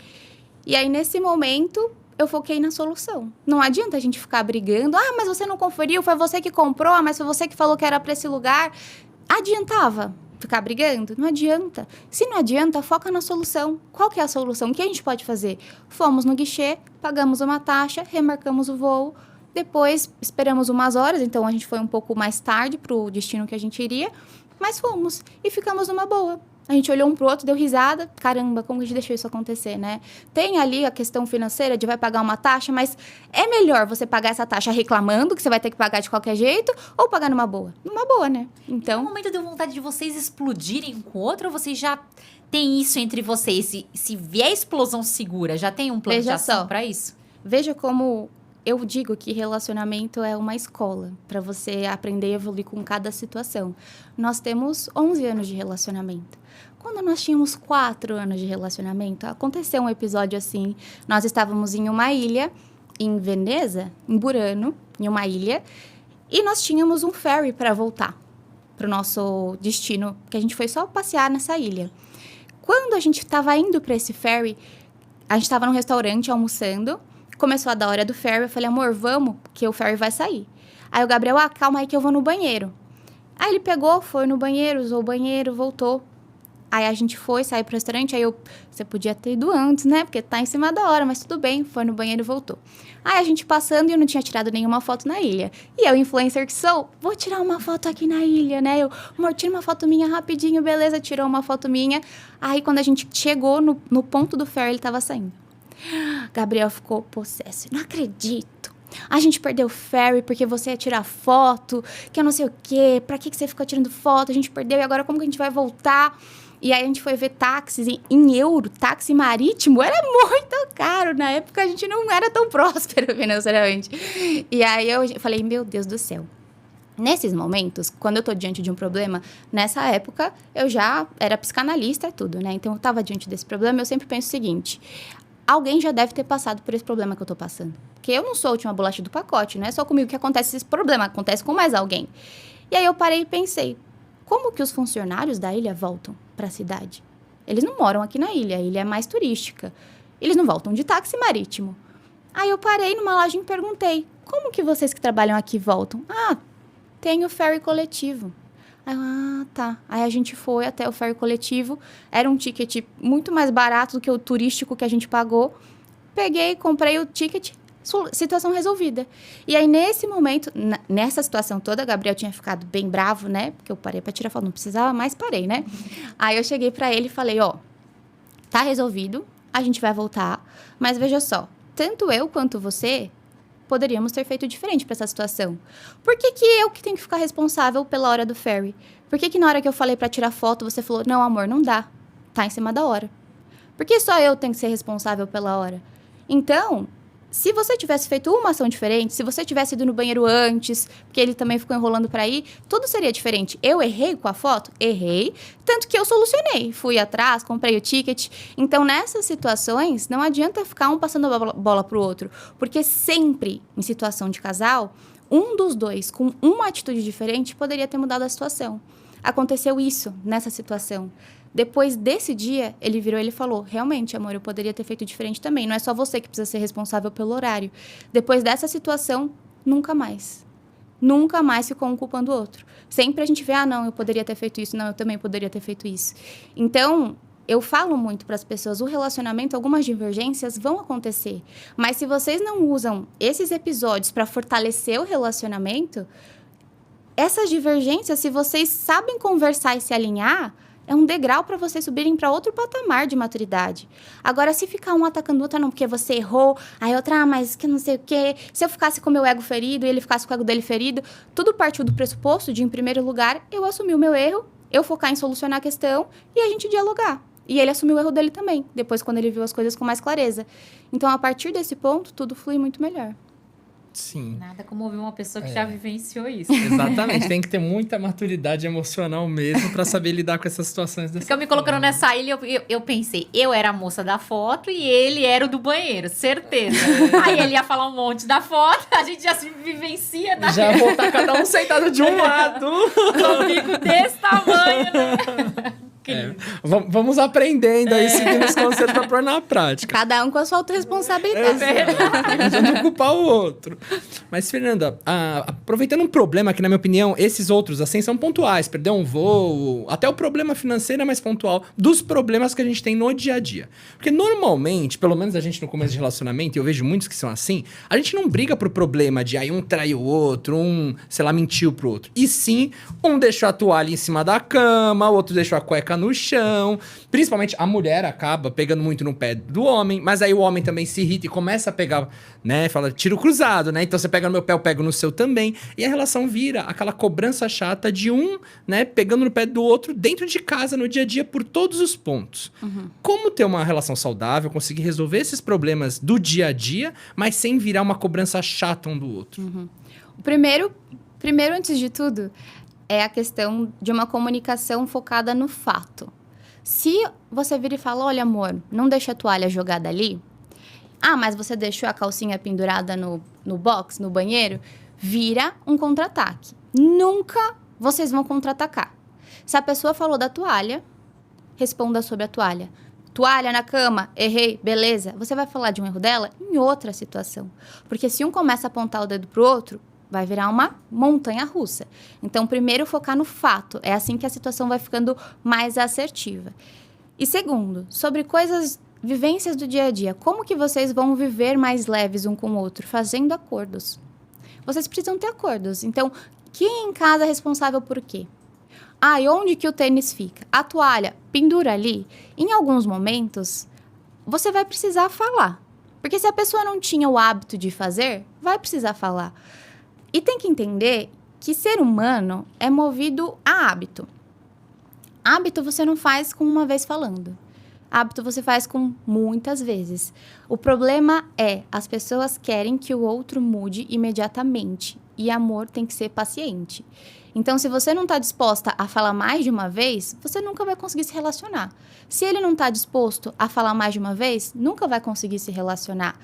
E aí, nesse momento... eu foquei na solução. Não adianta a gente ficar brigando. Mas você não conferiu, foi você que comprou, mas foi você que falou que era para esse lugar. Adiantava ficar brigando? Não adianta. Se não adianta, foca na solução. Qual que é a solução? O que a gente pode fazer? Fomos no guichê, pagamos uma taxa, remarcamos o voo. Depois, esperamos umas horas, então a gente foi um pouco mais tarde para o destino que a gente iria. Mas fomos e ficamos numa boa. A gente olhou um pro outro, deu risada. Caramba, como a gente deixou isso acontecer, né? Tem ali a questão financeira de vai pagar uma taxa, mas é melhor você pagar essa taxa reclamando, que você vai ter que pagar de qualquer jeito, ou pagar numa boa? Numa boa, né? Então... No momento deu vontade de vocês explodirem um com o outro, ou vocês já têm isso entre vocês? Se vier explosão segura, já tem um plano de ação pra isso? Veja como Eu digo que relacionamento é uma escola para você aprender e evoluir com cada situação. Nós temos 11 anos de relacionamento. Quando nós tínhamos 4 anos de relacionamento, aconteceu um episódio assim. Nós estávamos em uma ilha, em Veneza, em Burano, em uma ilha, e nós tínhamos um ferry para voltar para o nosso destino, que a gente foi só passear nessa ilha. Quando a gente estava indo para esse ferry, a gente estava num restaurante almoçando, começou a dar hora do ferry, eu falei, amor, vamos, que o ferry vai sair. Aí o Gabriel, calma aí que eu vou no banheiro. Aí ele pegou, foi no banheiro, usou o banheiro, voltou. Aí a gente foi, saiu pro restaurante, você podia ter ido antes, né? Porque tá em cima da hora, mas tudo bem, foi no banheiro e voltou. Aí a gente passando e eu não tinha tirado nenhuma foto na ilha. E eu, influencer que sou, vou tirar uma foto aqui na ilha, né? Amor, tira uma foto minha rapidinho, beleza, tirou uma foto minha. Aí quando a gente chegou no ponto do ferry, ele tava saindo. Gabriel ficou possesso. Não acredito. A gente perdeu o ferry porque você ia tirar foto, que eu não sei o quê. Pra que você ficou tirando foto? A gente perdeu e agora como que a gente vai voltar? E aí a gente foi ver táxis em euro, táxi marítimo. Era muito caro. Na época a gente não era tão próspero financeiramente. E aí eu falei, meu Deus do céu. Nesses momentos, quando eu tô diante de um problema, nessa época eu já era psicanalista e tudo, né? Então eu tava diante desse problema, eu sempre penso o seguinte... Alguém já deve ter passado por esse problema que eu tô passando. Porque eu não sou a última bolacha do pacote, não é só comigo que acontece esse problema, acontece com mais alguém. E aí eu parei e pensei, como que os funcionários da ilha voltam para a cidade? Eles não moram aqui na ilha, a ilha é mais turística. Eles não voltam de táxi marítimo. Aí eu parei numa loja e perguntei, como que vocês que trabalham aqui voltam? Tem o ferry coletivo. Aí, tá. Aí a gente foi até o ferry coletivo. Era um ticket muito mais barato do que o turístico que a gente pagou. Peguei, comprei o ticket, situação resolvida. E aí, nesse momento, nessa situação toda, Gabriel tinha ficado bem bravo, né? Porque eu parei pra tirar foto, não precisava, mas parei, né? Aí eu cheguei pra ele e falei, tá resolvido, a gente vai voltar. Mas veja só, tanto eu quanto você... poderíamos ter feito diferente para essa situação. Por que eu que tenho que ficar responsável pela hora do ferry? Por que na hora que eu falei para tirar foto, você falou, não, amor, não dá. Tá em cima da hora. Por que só eu tenho que ser responsável pela hora? Então, se você tivesse feito uma ação diferente, se você tivesse ido no banheiro antes, porque ele também ficou enrolando para ir, tudo seria diferente. Eu errei com a foto? Errei. Tanto que eu solucionei. Fui atrás, comprei o ticket. Então, nessas situações, não adianta ficar um passando a bola pro outro. Porque sempre, em situação de casal, um dos dois, com uma atitude diferente, poderia ter mudado a situação. Aconteceu isso nessa situação. Depois desse dia, ele virou e ele falou, realmente, amor, eu poderia ter feito diferente também. Não é só você que precisa ser responsável pelo horário. Depois dessa situação, nunca mais. Nunca mais ficou um culpando o outro. Sempre a gente vê, não, eu poderia ter feito isso, não, eu também poderia ter feito isso. Então, eu falo muito para as pessoas, o relacionamento, algumas divergências vão acontecer. Mas se vocês não usam esses episódios para fortalecer o relacionamento, essas divergências, se vocês sabem conversar e se alinhar, é um degrau para vocês subirem para outro patamar de maturidade. Agora, se ficar um atacando o outro, não, porque você errou, aí outra, mas que não sei o quê. Se eu ficasse com o meu ego ferido e ele ficasse com o ego dele ferido, tudo partiu do pressuposto de, em primeiro lugar, eu assumir o meu erro, eu focar em solucionar a questão e a gente dialogar. E ele assumiu o erro dele também, depois quando ele viu as coisas com mais clareza. Então, a partir desse ponto, tudo flui muito melhor. Sim. Nada como ouvir uma pessoa que já vivenciou isso. Exatamente. Tem que ter muita maturidade emocional mesmo pra saber lidar com essas situações dessa Porque eu me colocando nessa ilha, eu pensei, eu era a moça da foto e ele era o do banheiro, certeza. Aí ele ia falar um monte da foto, a gente já se vivencia. Já vou estar cada um sentado de um lado. Comigo desse tamanho, né? Vamos aprendendo aí, seguindo os conselhos pra pôr na prática. Cada um com a sua autorresponsabilidade. Tentando culpar o outro. Mas, Fernanda, aproveitando um problema que, na minha opinião, esses outros, assim, são pontuais. Perder um voo, até o problema financeiro é mais pontual dos problemas que a gente tem no dia a dia. Porque, normalmente, pelo menos a gente no começo de relacionamento, e eu vejo muitos que são assim, a gente não briga pro problema de aí um traiu o outro, sei lá, mentiu pro outro. E sim, um deixou a toalha em cima da cama, o outro deixou a cueca fica no chão. Principalmente a mulher acaba pegando muito no pé do homem, mas aí o homem também se irrita e começa a pegar, né? Fala, tiro cruzado, né? Então você pega no meu pé, eu pego no seu também. E a relação vira aquela cobrança chata de um, né, pegando no pé do outro dentro de casa, no dia a dia, por todos os pontos. Como ter uma relação saudável, conseguir resolver esses problemas do dia a dia, mas sem virar uma cobrança chata um do outro? O primeiro, antes de tudo, é a questão de uma comunicação focada no fato. Se você vira e fala, olha, amor, não deixa a toalha jogada ali. Ah, mas você deixou a calcinha pendurada no box, no banheiro. Vira um contra-ataque. Nunca vocês vão contra-atacar. Se a pessoa falou da toalha, responda sobre a toalha. Toalha na cama, errei, beleza. Você vai falar de um erro dela em outra situação. Porque se um começa a apontar o dedo pro outro, vai virar uma montanha russa. Então, primeiro, focar no fato. É assim que a situação vai ficando mais assertiva. E segundo, sobre vivências do dia a dia. Como que vocês vão viver mais leves um com o outro? Fazendo acordos. Vocês precisam ter acordos. Então, quem em casa é responsável por quê? Ah, e onde que o tênis fica? A toalha pendura ali. Em alguns momentos, você vai precisar falar. Porque se a pessoa não tinha o hábito de fazer, vai precisar falar. E tem que entender que ser humano é movido a hábito. Hábito você não faz com uma vez falando. Hábito você faz com muitas vezes. O problema é, as pessoas querem que o outro mude imediatamente. E amor tem que ser paciente. Então, se você não está disposta a falar mais de uma vez, você nunca vai conseguir se relacionar. Se ele não está disposto a falar mais de uma vez, nunca vai conseguir se relacionar.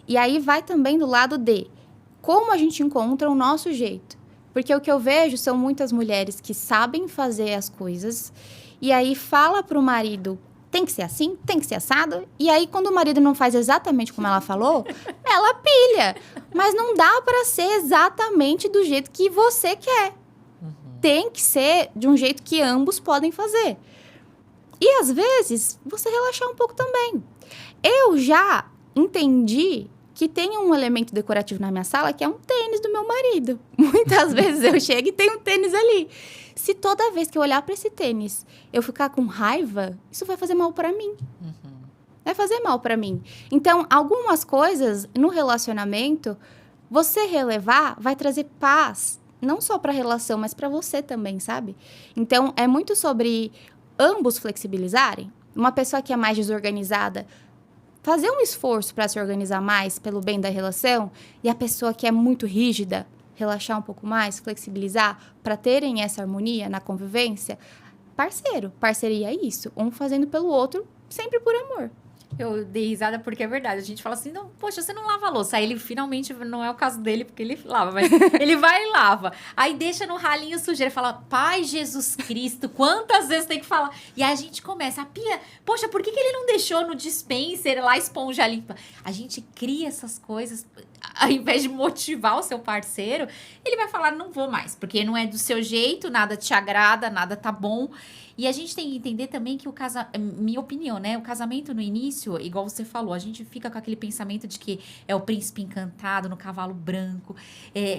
E aí vai também do lado de como a gente encontra o nosso jeito. Porque o que eu vejo são muitas mulheres que sabem fazer as coisas e aí fala pro marido, tem que ser assim, tem que ser assado. E aí, quando o marido não faz exatamente como ela falou, ela pilha. Mas não dá para ser exatamente do jeito que você quer. Tem que ser de um jeito que ambos podem fazer. E, às vezes, você relaxar um pouco também. Eu já entendi que tem um elemento decorativo na minha sala que é um tênis do meu marido. Muitas vezes eu chego e tem um tênis ali. Se toda vez que eu olhar para esse tênis eu ficar com raiva, isso vai fazer mal para mim. Vai fazer mal para mim. Então, algumas coisas no relacionamento, você relevar vai trazer paz, não só para a relação, mas para você também, sabe? Então, é muito sobre ambos flexibilizarem. Uma pessoa que é mais desorganizada fazer um esforço para se organizar mais pelo bem da relação e a pessoa que é muito rígida, relaxar um pouco mais, flexibilizar para terem essa harmonia na convivência. Parceria é isso. Um fazendo pelo outro, sempre por amor. Eu dei risada porque é verdade. A gente fala assim, não, poxa, você não lava a louça. Aí ele finalmente, não é o caso dele, porque ele lava, mas ele vai e lava. Aí deixa no ralinho sujeira. Fala, Pai Jesus Cristo, quantas vezes tem que falar? E aí a gente começa, a pia, poxa, por que ele não deixou no dispenser lá a esponja limpa? A gente cria essas coisas, ao invés de motivar o seu parceiro, ele vai falar, não vou mais, porque não é do seu jeito, nada te agrada, nada tá bom. E a gente tem que entender também que minha opinião, né? O casamento no início, igual você falou, a gente fica com aquele pensamento de que é o príncipe encantado no cavalo branco,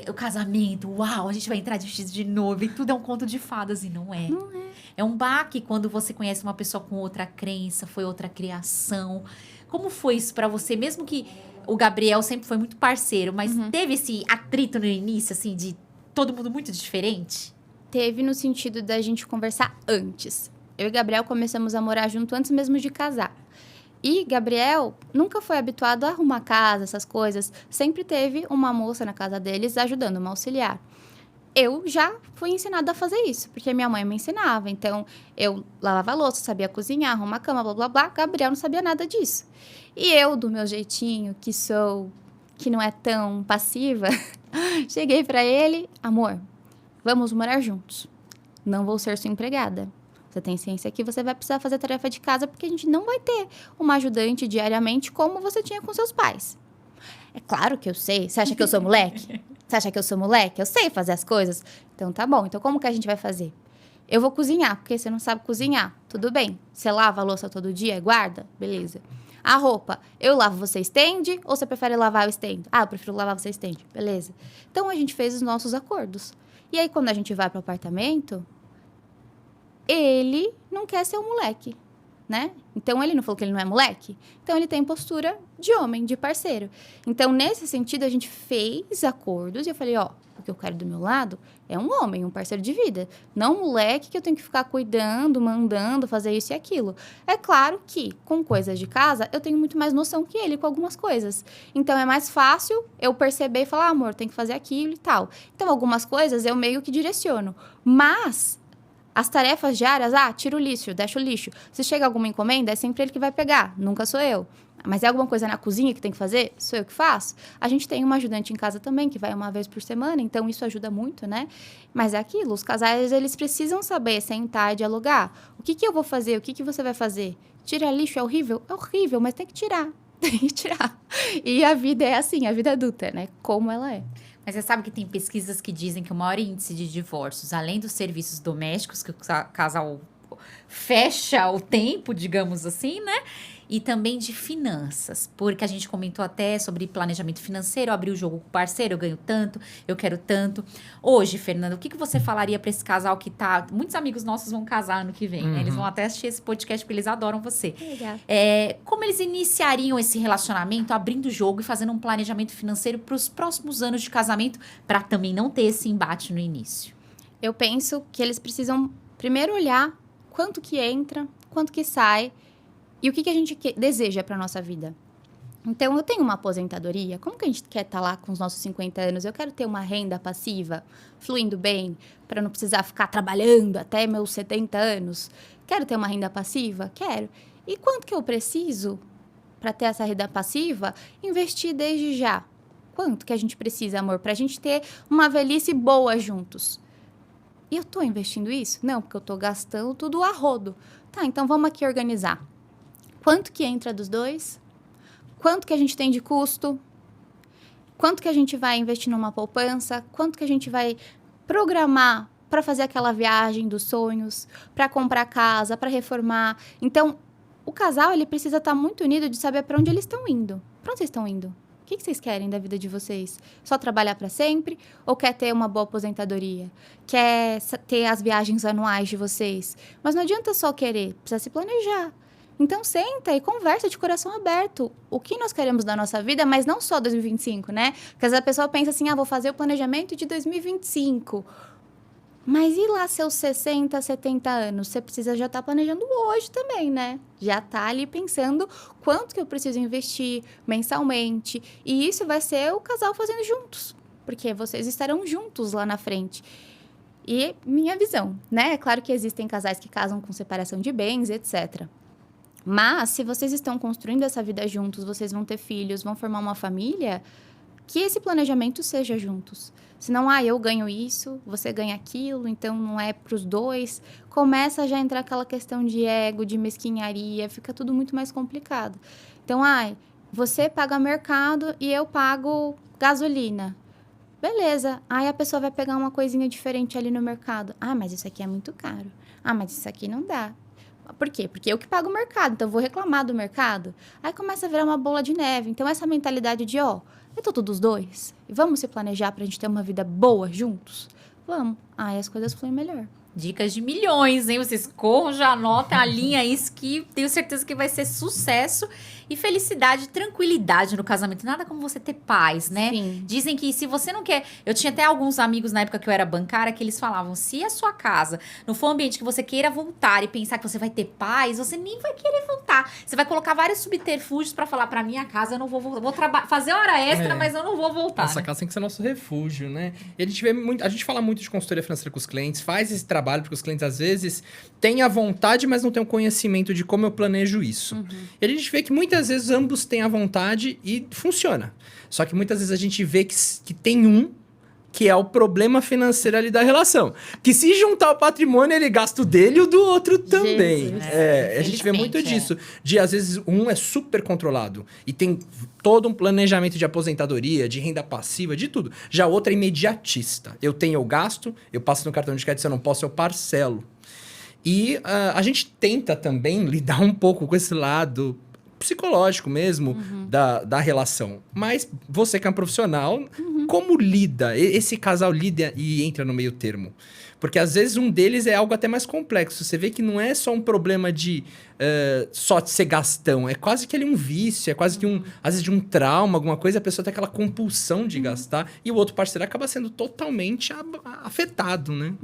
o casamento, uau, a gente vai entrar de vestido de noiva e tudo é um conto de fadas, e não é. Não é. É um baque quando você conhece uma pessoa com outra crença, foi outra criação. Como foi isso pra você? Mesmo que o Gabriel sempre foi muito parceiro, mas teve esse atrito no início, assim, de todo mundo muito diferente? Teve no sentido da gente conversar antes. Eu e Gabriel começamos a morar junto antes mesmo de casar. E Gabriel nunca foi habituado a arrumar casa, essas coisas. Sempre teve uma moça na casa deles ajudando, uma auxiliar. Eu já fui ensinada a fazer isso, porque minha mãe me ensinava. Então, eu lavava a louça, sabia cozinhar, arrumar a cama, blá, blá, blá. Gabriel não sabia nada disso. E eu, do meu jeitinho, que não é tão passiva, cheguei pra ele, amor, vamos morar juntos. Não vou ser sua empregada. Você tem ciência que você vai precisar fazer tarefa de casa porque a gente não vai ter uma ajudante diariamente como você tinha com seus pais. É claro que eu sei. Você acha que eu sou moleque? Você acha que eu sou moleque? Eu sei fazer as coisas. Então tá bom. Então como que a gente vai fazer? Eu vou cozinhar, porque você não sabe cozinhar. Tudo bem. Você lava a louça todo dia e guarda? Beleza. A roupa, eu lavo, você estende? Ou você prefere lavar, eu estendo? Ah, eu prefiro lavar, você estende. Beleza. Então a gente fez os nossos acordos. E aí, quando a gente vai pro apartamento, ele não quer ser um moleque, né? Então, ele não falou que ele não é moleque. Então, ele tem postura de homem, de parceiro. Então, nesse sentido, a gente fez acordos e eu falei, ó, o que eu quero do meu lado é um homem, um parceiro de vida. Não um moleque que eu tenho que ficar cuidando, mandando, fazer isso e aquilo. É claro que, com coisas de casa, eu tenho muito mais noção que ele com algumas coisas. Então, é mais fácil eu perceber e falar, amor, tem que fazer aquilo e tal. Então, algumas coisas eu meio que direciono. Mas as tarefas diárias, tira o lixo, deixa o lixo. Se chega alguma encomenda, é sempre ele que vai pegar, nunca sou eu. Mas é alguma coisa na cozinha que tem que fazer? Sou eu que faço. A gente tem uma ajudante em casa também, que vai uma vez por semana, então isso ajuda muito, né? Mas é aquilo, os casais, eles precisam saber sentar e dialogar. O que eu vou fazer? O que você vai fazer? Tirar lixo é horrível? É horrível, mas tem que tirar. Tem que tirar. E a vida é assim, a vida adulta, né? Como ela é. Mas você sabe que tem pesquisas que dizem que o maior índice de divórcios, além dos serviços domésticos, que o casal fecha o tempo, digamos assim, né? E também de finanças, porque a gente comentou até sobre planejamento financeiro, eu abri o jogo com o parceiro, eu ganho tanto, eu quero tanto. Hoje, Fernanda, o que você falaria para esse casal que tá... Muitos amigos nossos vão casar ano que vem, né? Eles vão até assistir esse podcast porque eles adoram você. Legal. Como eles iniciariam esse relacionamento, abrindo o jogo e fazendo um planejamento financeiro para os próximos anos de casamento, para também não ter esse embate no início? Eu penso que eles precisam primeiro olhar quanto que entra, quanto que sai, e o que a gente deseja para a nossa vida. Então, eu tenho uma aposentadoria. Como que a gente quer estar lá com os nossos 50 anos? Eu quero ter uma renda passiva, fluindo bem, para não precisar ficar trabalhando até meus 70 anos. Quero ter uma renda passiva? Quero. E quanto que eu preciso para ter essa renda passiva? Investir desde já. Quanto que a gente precisa, amor, para a gente ter uma velhice boa juntos? E eu estou investindo isso? Não, porque eu estou gastando tudo a rodo. Tá, então vamos aqui organizar. Quanto que entra dos dois? Quanto que a gente tem de custo? Quanto que a gente vai investir numa poupança? Quanto que a gente vai programar para fazer aquela viagem dos sonhos? Para comprar casa, para reformar? Então, o casal, ele precisa estar muito unido de saber para onde eles estão indo. Para onde vocês estão indo? O que vocês querem da vida de vocês? Só trabalhar para sempre? Ou quer ter uma boa aposentadoria? Quer ter as viagens anuais de vocês? Mas não adianta só querer, precisa se planejar. Então, senta e conversa de coração aberto. O que nós queremos da nossa vida, mas não só 2025, né? Porque às vezes a pessoa pensa assim, vou fazer o planejamento de 2025. Mas e lá seus 60, 70 anos? Você precisa já estar planejando hoje também, né? Já tá ali pensando quanto que eu preciso investir mensalmente. E isso vai ser o casal fazendo juntos. Porque vocês estarão juntos lá na frente. E minha visão, né? É claro que existem casais que casam com separação de bens, etc. Mas, se vocês estão construindo essa vida juntos, vocês vão ter filhos, vão formar uma família, que esse planejamento seja juntos. Senão, eu ganho isso, você ganha aquilo, então não é para os dois. Começa a já entrar aquela questão de ego, de mesquinharia, fica tudo muito mais complicado. Então, você paga mercado e eu pago gasolina. Beleza, aí a pessoa vai pegar uma coisinha diferente ali no mercado. Mas isso aqui é muito caro. Mas isso aqui não dá. Por quê? Porque eu que pago o mercado, então eu vou reclamar do mercado. Aí começa a virar uma bola de neve. Então, essa mentalidade de, é tudo dos dois. E vamos se planejar pra gente ter uma vida boa juntos? Vamos. Aí as coisas fluem melhor. Dicas de milhões, hein? Vocês corram, já anotem a linha isso que tenho certeza que vai ser sucesso e felicidade, tranquilidade no casamento. Nada como você ter paz, né? Sim. Dizem que se você não quer... Eu tinha até alguns amigos na época que eu era bancária que eles falavam, se a sua casa não for um ambiente que você queira voltar e pensar que você vai ter paz, você nem vai querer voltar. Você vai colocar vários subterfúgios pra falar, pra minha casa eu não vou voltar. Vou fazer hora extra, mas eu não vou voltar. Nossa casa tem que ser nosso refúgio, né? E a gente fala muito de consultoria financeira com os clientes, faz esse trabalho, porque os clientes às vezes têm a vontade, mas não têm o conhecimento de como eu planejo isso. E a gente vê que muitas vezes ambos têm a vontade e funciona. Só que muitas vezes a gente vê que tem um que é o problema financeiro ali da relação. Que se juntar o patrimônio, ele gasta o dele e o do outro também. A gente vê muito disso. De, às vezes, um é super controlado e tem todo um planejamento de aposentadoria, de renda passiva, de tudo. Já o outro é imediatista. Eu tenho, eu gasto, eu passo no cartão de crédito, se eu não posso, eu parcelo. E a gente tenta também lidar um pouco com esse lado psicológico mesmo da relação. Mas você que é um profissional, como lida? Esse casal lida e entra no meio termo? Porque às vezes um deles é algo até mais complexo. Você vê que não é só um problema de só de ser gastão. É quase que um vício, é quase que às vezes de um trauma, alguma coisa. A pessoa tem aquela compulsão de gastar e o outro parceiro acaba sendo totalmente afetado, né?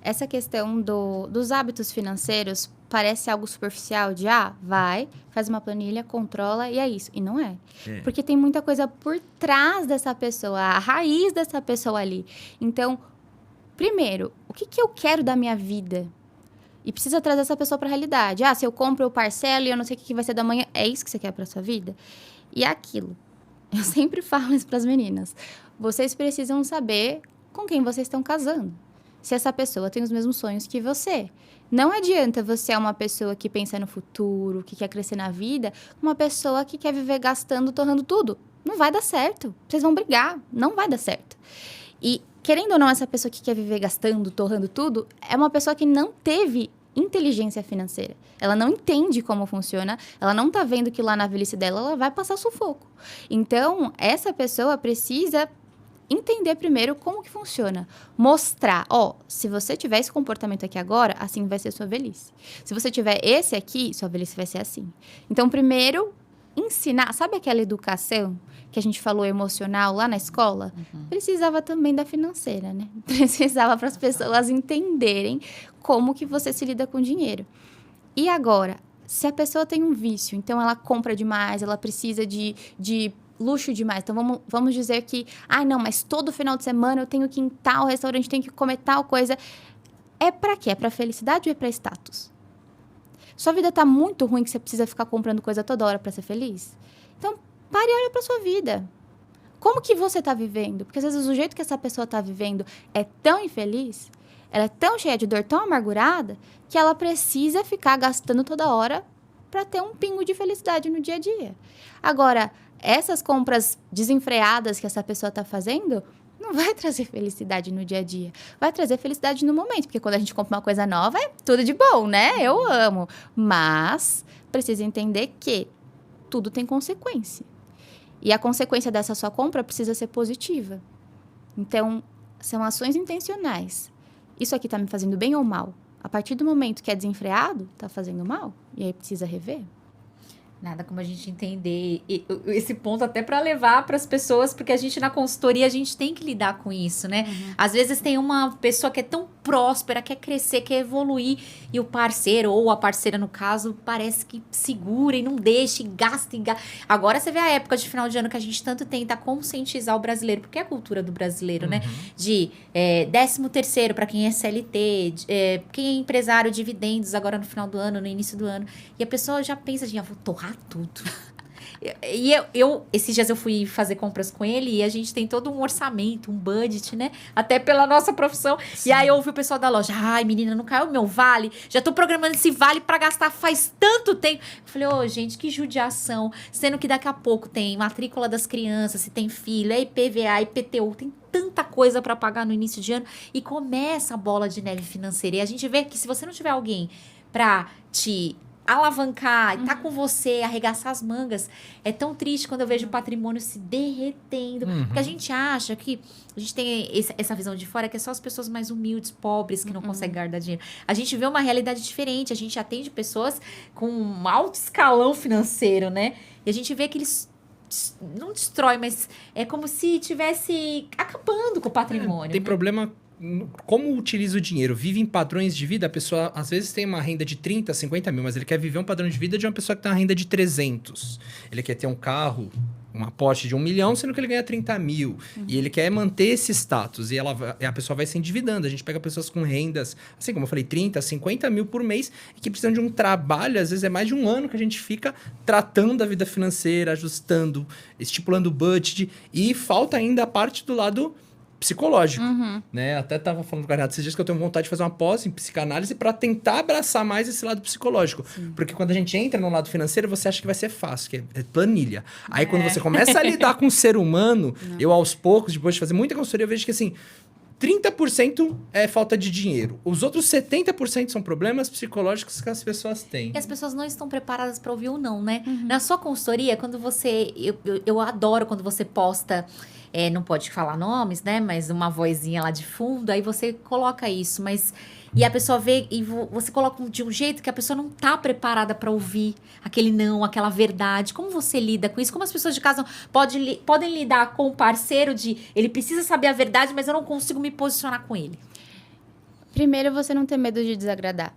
Essa questão dos hábitos financeiros parece algo superficial de, faz uma planilha, controla e é isso. E não é. Porque tem muita coisa por trás dessa pessoa, a raiz dessa pessoa ali. Então, primeiro, o que eu quero da minha vida? E precisa trazer essa pessoa para a realidade. Se eu compro, eu parcelo e eu não sei o que vai ser da manhã. É isso que você quer para sua vida? E é aquilo. Eu sempre falo isso para as meninas. Vocês precisam saber com quem vocês estão casando. Se essa pessoa tem os mesmos sonhos que você. Não adianta você ser uma pessoa que pensa no futuro, que quer crescer na vida, uma pessoa que quer viver gastando, torrando tudo. Não vai dar certo. Vocês vão brigar. Não vai dar certo. E, querendo ou não, essa pessoa que quer viver gastando, torrando tudo, é uma pessoa que não teve inteligência financeira. Ela não entende como funciona, ela não tá vendo que lá na velhice dela ela vai passar sufoco. Então, essa pessoa precisa entender primeiro como que funciona. Mostrar, se você tiver esse comportamento aqui agora, assim vai ser sua velhice. Se você tiver esse aqui, sua velhice vai ser assim. Então, primeiro, ensinar. Sabe aquela educação que a gente falou emocional lá na escola? Precisava também da financeira, né? Precisava para as pessoas entenderem como que você se lida com dinheiro. E agora, se a pessoa tem um vício, então ela compra demais, ela precisa de luxo demais. Então, vamos dizer que, não, mas todo final de semana eu tenho que ir em tal restaurante, tenho que comer tal coisa. É pra quê? É pra felicidade ou é pra status? Sua vida tá muito ruim que você precisa ficar comprando coisa toda hora pra ser feliz? Então, pare e olha pra sua vida. Como que você tá vivendo? Porque às vezes o jeito que essa pessoa tá vivendo é tão infeliz, ela é tão cheia de dor, tão amargurada, que ela precisa ficar gastando toda hora pra ter um pingo de felicidade no dia a dia. Agora, essas compras desenfreadas que essa pessoa está fazendo não vai trazer felicidade no dia a dia. Vai trazer felicidade no momento, porque quando a gente compra uma coisa nova, é tudo de bom, né? Eu amo. Mas precisa entender que tudo tem consequência. E a consequência dessa sua compra precisa ser positiva. Então, são ações intencionais. Isso aqui está me fazendo bem ou mal? A partir do momento que é desenfreado, está fazendo mal. E aí precisa rever. Nada como a gente entender esse ponto até para levar para as pessoas, porque a gente na consultoria a gente tem que lidar com isso, né? Às vezes tem uma pessoa que é tão próspera, quer crescer, quer evoluir, e o parceiro ou a parceira, no caso, parece que segura e não deixa, e gasta. Agora você vê a época de final de ano que a gente tanto tenta conscientizar o brasileiro, porque é a cultura do brasileiro, né? De 13º para quem é CLT, quem é empresário, dividendos agora no final do ano, no início do ano, e a pessoa já pensa de, vou torrar tudo. E esses dias eu fui fazer compras com ele e a gente tem todo um orçamento, um budget, né? Até pela nossa profissão. Sim. E aí eu ouvi o pessoal da loja, menina, não caiu o meu vale? Já tô programando esse vale pra gastar faz tanto tempo. Eu falei, gente, que judiação. Sendo que daqui a pouco tem matrícula das crianças, se tem filho, é IPVA, IPTU, tem tanta coisa pra pagar no início de ano. E começa a bola de neve financeira. E a gente vê que se você não tiver alguém pra te alavancar, tá com você, arregaçar as mangas. É tão triste quando eu vejo o patrimônio se derretendo. Porque a gente acha que a gente tem essa visão de fora que é só as pessoas mais humildes, pobres, que não conseguem guardar dinheiro. A gente vê uma realidade diferente. A gente atende pessoas com um alto escalão financeiro, né? E a gente vê que eles não destrói, mas é como se estivesse acabando com o patrimônio. Tem né? problema como utiliza o dinheiro. Vive em padrões de vida. A pessoa, às vezes, tem uma renda de 30, 50 mil, mas ele quer viver um padrão de vida de uma pessoa que tem uma renda de 300. Ele quer ter um carro, uma Porsche de 1 milhão, sendo que ele ganha 30 mil. E ele quer manter esse status. E a pessoa vai se endividando. A gente pega pessoas com rendas, assim como eu falei, 30, 50 mil por mês, e que precisam de um trabalho. Às vezes é mais de um ano que a gente fica tratando a vida financeira, ajustando, estipulando o budget. E falta ainda a parte do lado psicológico, né? Até tava falando com a Renata esses dias que eu tenho vontade de fazer uma pós em psicanálise para tentar abraçar mais esse lado psicológico. Sim. Porque quando a gente entra no lado financeiro, você acha que vai ser fácil, que é planilha. Aí quando você começa a lidar com o ser humano, eu aos poucos, depois de fazer muita consultoria, eu vejo que assim, 30% é falta de dinheiro. Os outros 70% são problemas psicológicos que as pessoas têm. E as pessoas não estão preparadas para ouvir ou não, né? Na sua consultoria, quando você... Eu adoro quando você posta... não pode falar nomes, né? Mas uma vozinha lá de fundo, aí você coloca isso, mas... E a pessoa vê e você coloca de um jeito que a pessoa não tá preparada para ouvir aquele não, aquela verdade. Como você lida com isso? Como as pessoas de casa podem lidar com o parceiro de... Ele precisa saber a verdade, mas eu não consigo me posicionar com ele. Primeiro, você não ter medo de desagradar.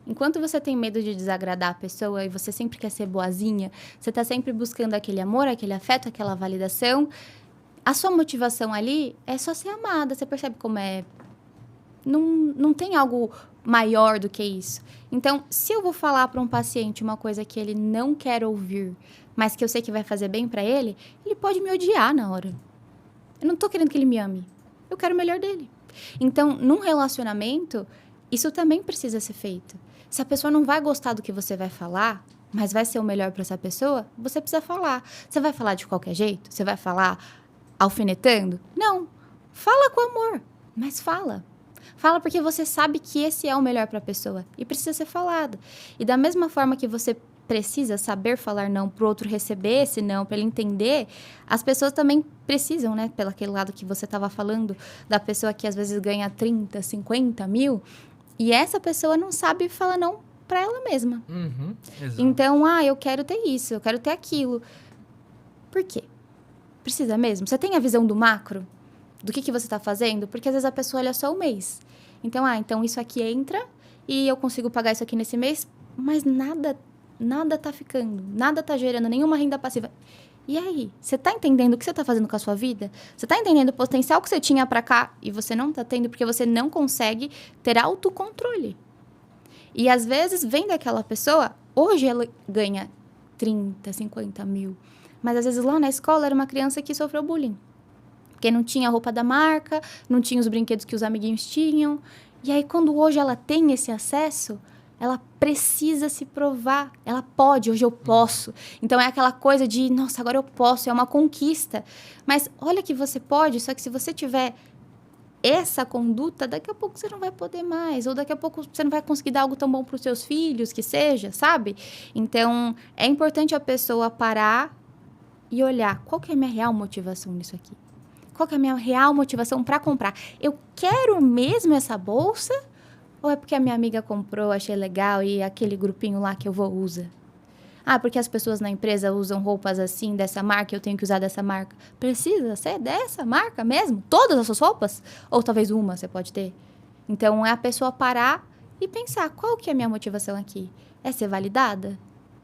Enquanto você tem medo de desagradar a pessoa e você sempre quer ser boazinha, você tá sempre buscando aquele amor, aquele afeto, aquela validação... A sua motivação ali é só ser amada. Você percebe como é... Não tem algo maior do que isso. Então, se eu vou falar para um paciente uma coisa que ele não quer ouvir, mas que eu sei que vai fazer bem para ele, ele pode me odiar na hora. Eu não tô querendo que ele me ame. Eu quero o melhor dele. Então, num relacionamento, isso também precisa ser feito. Se a pessoa não vai gostar do que você vai falar, mas vai ser o melhor para essa pessoa, você precisa falar. Você vai falar de qualquer jeito? Você vai falar... alfinetando? Não. Fala com amor, mas fala. Fala porque você sabe que esse é o melhor para a pessoa e precisa ser falado. E da mesma forma que você precisa saber falar não para o outro receber esse não, para ele entender, as pessoas também precisam, né? Pelo aquele lado que você estava falando, da pessoa que às vezes ganha 30, 50 mil, e essa pessoa não sabe falar não para ela mesma. Exato. Então, eu quero ter isso, eu quero ter aquilo. Por quê? Precisa mesmo? Você tem a visão do macro? Do que você está fazendo? Porque às vezes a pessoa olha só o mês. Então, então isso aqui entra e eu consigo pagar isso aqui nesse mês, mas nada tá ficando, nada tá gerando nenhuma renda passiva. E aí? Você tá entendendo o que você tá fazendo com a sua vida? Você tá entendendo o potencial que você tinha para cá e você não tá tendo porque você não consegue ter autocontrole. E às vezes vem daquela pessoa, hoje ela ganha 30, 50 mil. Mas, às vezes, lá na escola, era uma criança que sofreu bullying. Porque não tinha a roupa da marca, não tinha os brinquedos que os amiguinhos tinham. E aí, quando hoje ela tem esse acesso, ela precisa se provar. Ela pode, hoje eu posso. Então, é aquela coisa de, nossa, agora eu posso, é uma conquista. Mas olha que você pode, só que se você tiver essa conduta, daqui a pouco você não vai poder mais. Ou daqui a pouco você não vai conseguir dar algo tão bom para os seus filhos, que seja, sabe? Então, é importante a pessoa parar e olhar, qual que é a minha real motivação nisso aqui? Qual que é a minha real motivação para comprar? Eu quero mesmo essa bolsa? Ou é porque a minha amiga comprou, achei legal e aquele grupinho lá que eu vou usa? Porque as pessoas na empresa usam roupas assim, dessa marca, eu tenho que usar dessa marca. Precisa ser dessa marca mesmo? Todas as suas roupas? Ou talvez uma você pode ter? Então, é a pessoa parar e pensar, qual que é a minha motivação aqui? É ser validada?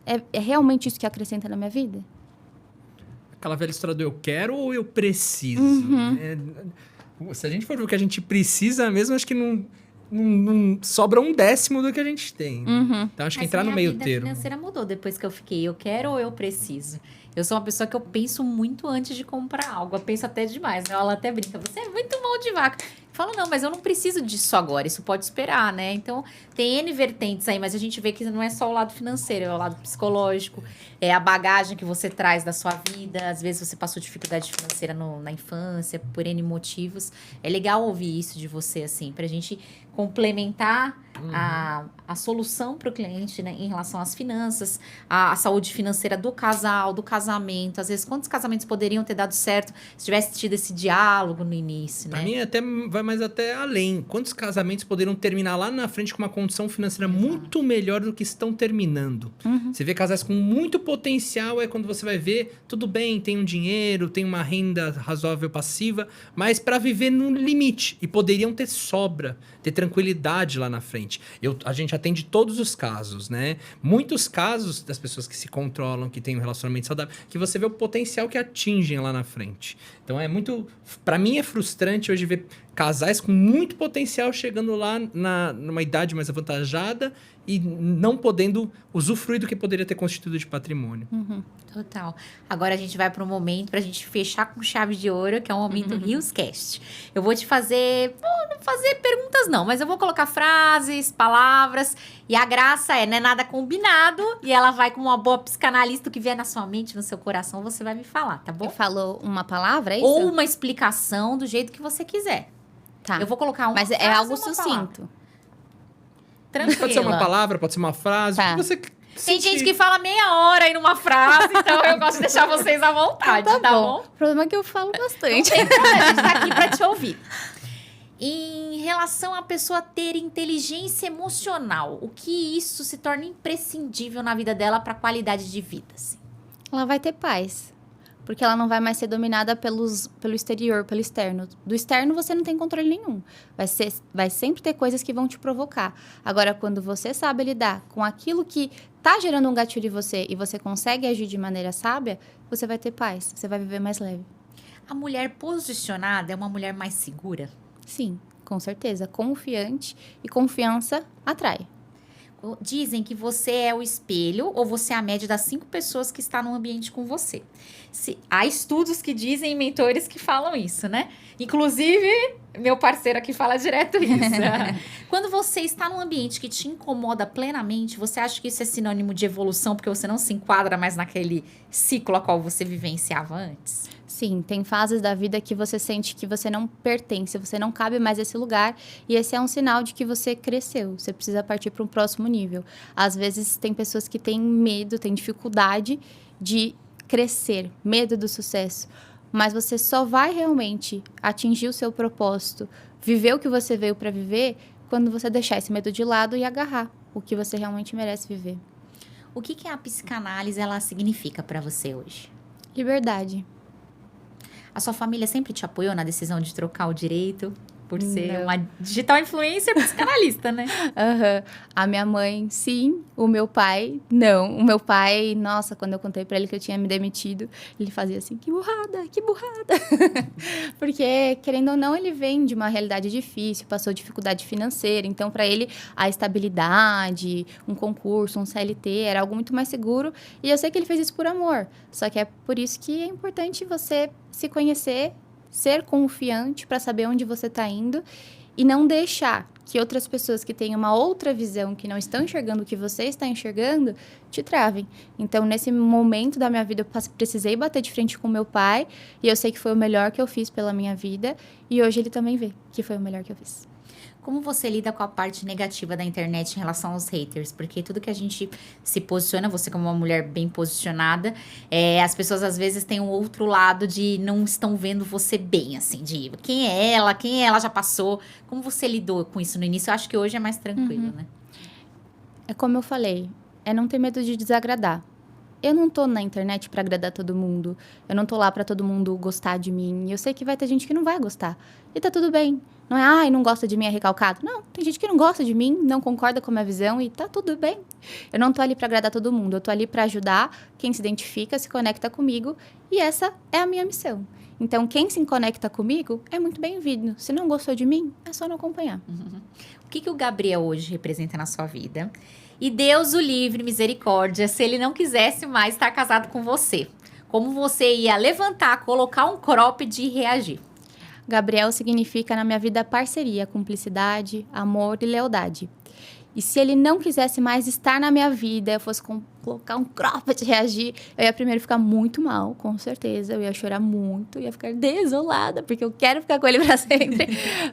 É realmente isso que acrescenta na minha vida? Aquela velha história do eu quero ou eu preciso. Se a gente for ver o que a gente precisa mesmo, acho que não sobra 1/10 do que a gente tem. Então, acho que entrar no meio termo. A vida financeira mudou depois que eu fiquei. Eu quero ou eu preciso? Eu sou uma pessoa que eu penso muito antes de comprar algo. Eu penso até demais, né? Ela até brinca. Você é muito mão de vaca. Eu falo, não, mas eu não preciso disso agora. Isso pode esperar, né? Então, tem N vertentes aí. Mas a gente vê que não é só o lado financeiro. É o lado psicológico. É a bagagem que você traz da sua vida. Às vezes, você passou dificuldade financeira na infância. Por N motivos. É legal ouvir isso de você, assim. Pra gente complementar a solução para o cliente, né, em relação às finanças, a saúde financeira do casal, do casamento. Às vezes, quantos casamentos poderiam ter dado certo se tivesse tido esse diálogo no início, né? Pra mim, até vai mais até além. Quantos casamentos poderiam terminar lá na frente com uma condição financeira muito melhor do que estão terminando? Você vê casais com muito potencial, é quando você vai ver, tudo bem, tem um dinheiro, tem uma renda razoável passiva, mas para viver no limite. E poderiam ter sobra, ter tranquilidade lá na frente. A gente atende todos os casos, né? Muitos casos das pessoas que se controlam, que têm um relacionamento saudável, que você vê o potencial que atingem lá na frente. Então, é muito... Para mim, é frustrante hoje ver casais com muito potencial chegando lá numa idade mais avantajada e não podendo usufruir do que poderia ter constituído de patrimônio. Total. Agora a gente vai para um momento para a gente fechar com chave de ouro, que é o momento Rioscast. Eu vou te fazer... não fazer perguntas não, mas eu vou colocar frases, palavras, e a graça não é nada combinado, e ela vai com uma boa psicanalista, o que vier na sua mente, no seu coração, você vai me falar, tá bom? Falou uma palavra, é isso? Ou uma explicação do jeito que você quiser. Tá. Eu vou colocar uma Mas é frase algo ou uma palavra. sucinto. Tranquila. Pode ser uma palavra, pode ser uma frase. Tá. O que você Tem sentir. gente que fala meia hora aí numa frase, então eu gosto de deixar vocês à vontade, tá bom? O problema é que eu falo bastante. Não tem problema, a gente tá aqui pra te ouvir. Em relação à pessoa ter inteligência emocional, o que isso se torna imprescindível na vida dela para qualidade de vida? Assim? Ela vai ter paz. Porque ela não vai mais ser dominada pelo exterior, pelo externo. Do externo você não tem controle nenhum. Vai sempre ter coisas que vão te provocar. Agora, quando você sabe lidar com aquilo que tá gerando um gatilho em você e você consegue agir de maneira sábia, você vai ter paz. Você vai viver mais leve. A mulher posicionada é uma mulher mais segura? Sim, com certeza. Confiante e confiança atrai. Dizem que você é o espelho ou você é a média das 5 pessoas que estão no ambiente com você. Há estudos que dizem, mentores que falam isso, né? Inclusive, meu parceiro aqui fala direto isso. Quando você está num ambiente que te incomoda plenamente, você acha que isso é sinônimo de evolução porque você não se enquadra mais naquele ciclo a qual você vivenciava antes? Sim, tem fases da vida que você sente que você não pertence, você não cabe mais nesse lugar. E esse é um sinal de que você cresceu, você precisa partir para um próximo nível. Às vezes tem pessoas que têm medo, têm dificuldade de crescer, medo do sucesso. Mas você só vai realmente atingir o seu propósito, viver o que você veio para viver, quando você deixar esse medo de lado e agarrar o que você realmente merece viver. O que a psicanálise ela significa para você hoje? Liberdade. A sua família sempre te apoiou na decisão de trocar o direito por ser Não. uma digital influencer psicanalista, né? Aham. A minha mãe, sim. O meu pai, não. O meu pai, nossa, quando eu contei pra ele que eu tinha me demitido, ele fazia assim, que burrada, que burrada. Porque, querendo ou não, ele vem de uma realidade difícil, passou dificuldade financeira. Então, pra ele, a estabilidade, um concurso, um CLT, era algo muito mais seguro. E eu sei que ele fez isso por amor. Só que é por isso que é importante você se conhecer, ser confiante para saber onde você está indo e não deixar que outras pessoas que têm uma outra visão, que não estão enxergando o que você está enxergando, te travem. Então, nesse momento da minha vida, eu precisei bater de frente com meu pai e eu sei que foi o melhor que eu fiz pela minha vida e hoje ele também vê que foi o melhor que eu fiz. Como você lida com a parte negativa da internet em relação aos haters? Porque tudo que a gente se posiciona, você como uma mulher bem posicionada, as pessoas às vezes têm um outro lado de não estão vendo você bem, assim, de quem é ela já passou. Como você lidou com isso no início? Eu acho que hoje é mais tranquilo, né? É como eu falei, é não ter medo de desagradar. Eu não tô na internet pra agradar todo mundo. Eu não tô lá pra todo mundo gostar de mim. Eu sei que vai ter gente que não vai gostar. E tá tudo bem. Não é, ai, não gosta de mim, é recalcado. Não, tem gente que não gosta de mim, não concorda com a minha visão e tá tudo bem. Eu não tô ali pra agradar todo mundo. Eu tô ali pra ajudar quem se identifica, se conecta comigo. E essa é a minha missão. Então, quem se conecta comigo é muito bem-vindo. Se não gostou de mim, é só não acompanhar. O que o Gabriel hoje representa na sua vida? E Deus o livre, misericórdia, se ele não quisesse mais estar casado com você. Como você ia levantar, colocar um cropped e reagir? Gabriel significa na minha vida parceria, cumplicidade, amor e lealdade. E se ele não quisesse mais estar na minha vida, eu fosse colocar um cropped e reagir, eu ia primeiro ficar muito mal, com certeza. Eu ia chorar muito, ia ficar desolada, porque eu quero ficar com ele para sempre.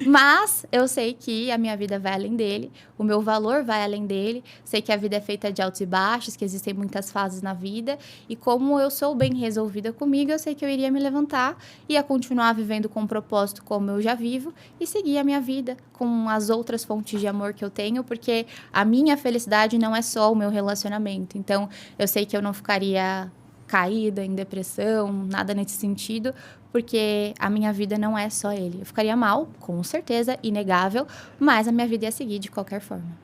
Mas eu sei que a minha vida vai além dele, o meu valor vai além dele. Sei que a vida é feita de altos e baixos, que existem muitas fases na vida. E como eu sou bem resolvida comigo, eu sei que eu iria me levantar, ia continuar vivendo com um propósito como eu já vivo e seguir a minha vida com as outras fontes de amor que eu tenho, porque a minha felicidade não é só o meu relacionamento. Então, eu sei que eu não ficaria caída, em depressão, nada nesse sentido, porque a minha vida não é só ele. Eu ficaria mal, com certeza, inegável, mas a minha vida ia seguir de qualquer forma.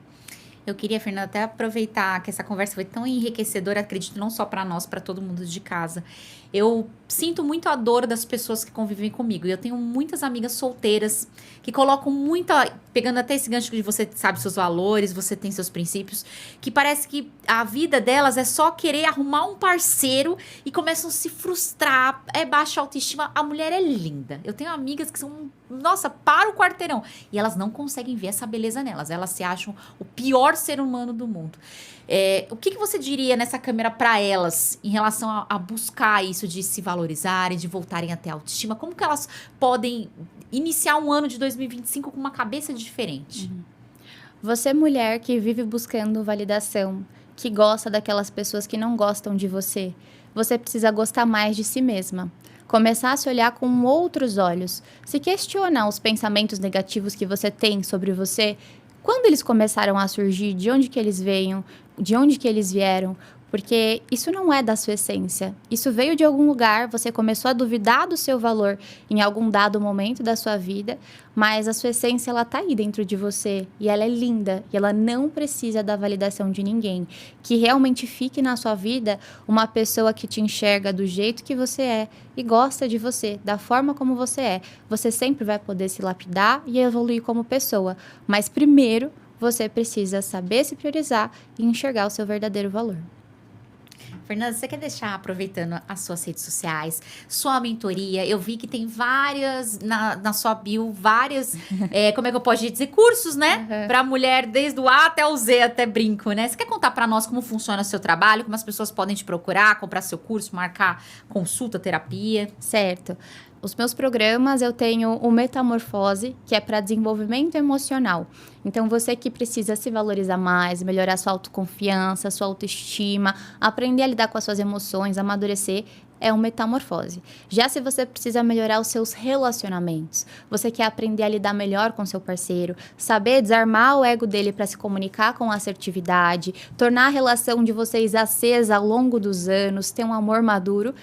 Eu queria, Fernanda, até aproveitar que essa conversa foi tão enriquecedora, acredito, não só para nós, para todo mundo de casa. Eu sinto muito a dor das pessoas que convivem comigo. E eu tenho muitas amigas solteiras que colocam muita... Pegando até esse gancho de você sabe seus valores, você tem seus princípios, que parece que a vida delas é só querer arrumar um parceiro e começam a se frustrar, é baixa autoestima. A mulher é linda. Eu tenho amigas que são nossa, para o quarteirão. E elas não conseguem ver essa beleza nelas. Elas se acham o pior ser humano do mundo. O que você diria nessa câmera para elas em relação a buscar isso de se valorizarem, de voltarem a ter autoestima? Como que elas podem iniciar um ano de 2025 com uma cabeça diferente? Você, mulher que vive buscando validação, que gosta daquelas pessoas que não gostam de você, você precisa gostar mais de si mesma. Começar a se olhar com outros olhos. Se questiona os pensamentos negativos que você tem sobre você. Quando eles começaram a surgir, de onde que eles veio, de onde que eles vieram? Porque isso não é da sua essência. Isso veio de algum lugar, você começou a duvidar do seu valor em algum dado momento da sua vida, mas a sua essência, ela tá aí dentro de você e ela é linda e ela não precisa da validação de ninguém. Que realmente fique na sua vida uma pessoa que te enxerga do jeito que você é e gosta de você, da forma como você é. Você sempre vai poder se lapidar e evoluir como pessoa, mas primeiro você precisa saber se priorizar e enxergar o seu verdadeiro valor. Fernanda, você quer deixar, aproveitando as suas redes sociais, sua mentoria? Eu vi que tem várias, na sua bio, várias, como é que eu posso dizer, cursos, né? Uhum. Pra mulher, desde o A até o Z, até brinco, né? Você quer contar pra nós como funciona o seu trabalho, como as pessoas podem te procurar, comprar seu curso, marcar consulta, terapia? Certo. Os meus programas, eu tenho o Metamorfose, que é para desenvolvimento emocional. Então, você que precisa se valorizar mais, melhorar sua autoconfiança, sua autoestima, aprender a lidar com as suas emoções, amadurecer, é o Metamorfose. Já se você precisa melhorar os seus relacionamentos, você quer aprender a lidar melhor com seu parceiro, saber desarmar o ego dele para se comunicar com assertividade, tornar a relação de vocês acesa ao longo dos anos, ter um amor maduro,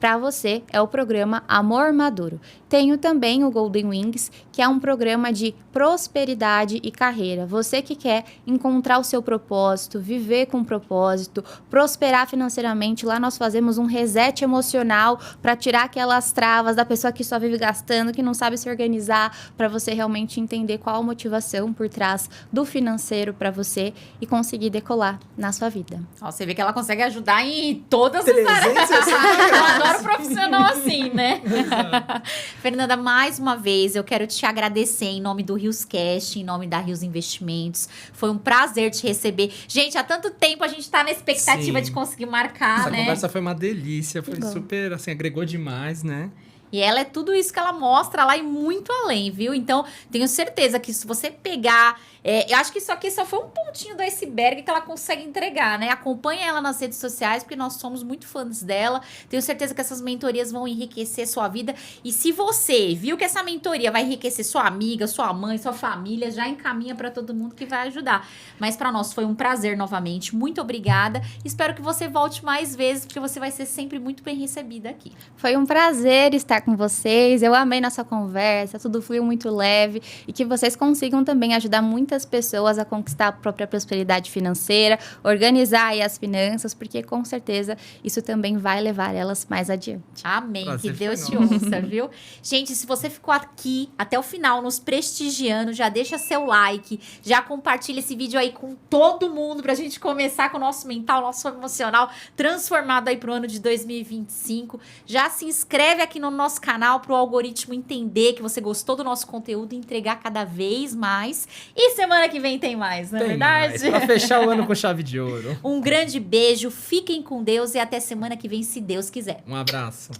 para você é o programa Amor Maduro. Tenho também o Golden Wings, que é um programa de prosperidade e carreira. Você que quer encontrar o seu propósito, viver com propósito, prosperar financeiramente, lá nós fazemos um reset emocional para tirar aquelas travas da pessoa que só vive gastando, que não sabe se organizar, para você realmente entender qual a motivação por trás do financeiro para você e conseguir decolar na sua vida. Ó, você vê que ela consegue ajudar em todas as áreas. Eu adoro profissional assim, né? Fernanda, mais uma vez, eu quero te agradecer em nome do Rioscast, em nome da Rios Investimentos. Foi um prazer te receber. Gente, há tanto tempo a gente tá na expectativa de conseguir marcar, Essa né? conversa foi uma delícia, foi bom. super, assim, agregou demais, né? E ela é tudo isso que ela mostra lá e muito além, viu? Então, tenho certeza que se você pegar... eu acho que isso aqui só foi um pontinho do iceberg que ela consegue entregar, né? Acompanha ela nas redes sociais, porque nós somos muito fãs dela. Tenho certeza que essas mentorias vão enriquecer sua vida. E se você viu que essa mentoria vai enriquecer sua amiga, sua mãe, sua família, já encaminha para todo mundo que vai ajudar. Mas para nós foi um prazer novamente. Muito obrigada. Espero que você volte mais vezes, porque você vai ser sempre muito bem recebida aqui. Foi um prazer estar com vocês, eu amei nossa conversa, tudo fluiu muito leve e que vocês consigam também ajudar muitas pessoas a conquistar a própria prosperidade financeira, organizar aí as finanças, porque com certeza isso também vai levar elas mais adiante. Amém, Prazer que Deus foi te ouça, viu? Gente, se você ficou aqui até o final nos prestigiando, já deixa seu like, já compartilha esse vídeo aí com todo mundo pra gente começar com o nosso mental, nosso emocional transformado aí pro ano de 2025. Já se inscreve aqui no nosso canal pro algoritmo entender que você gostou do nosso conteúdo e entregar cada vez mais. E semana que vem tem mais, não é Tem verdade? mais, pra fechar o ano com chave de ouro. Um grande beijo, fiquem com Deus e até semana que vem, se Deus quiser. Um abraço.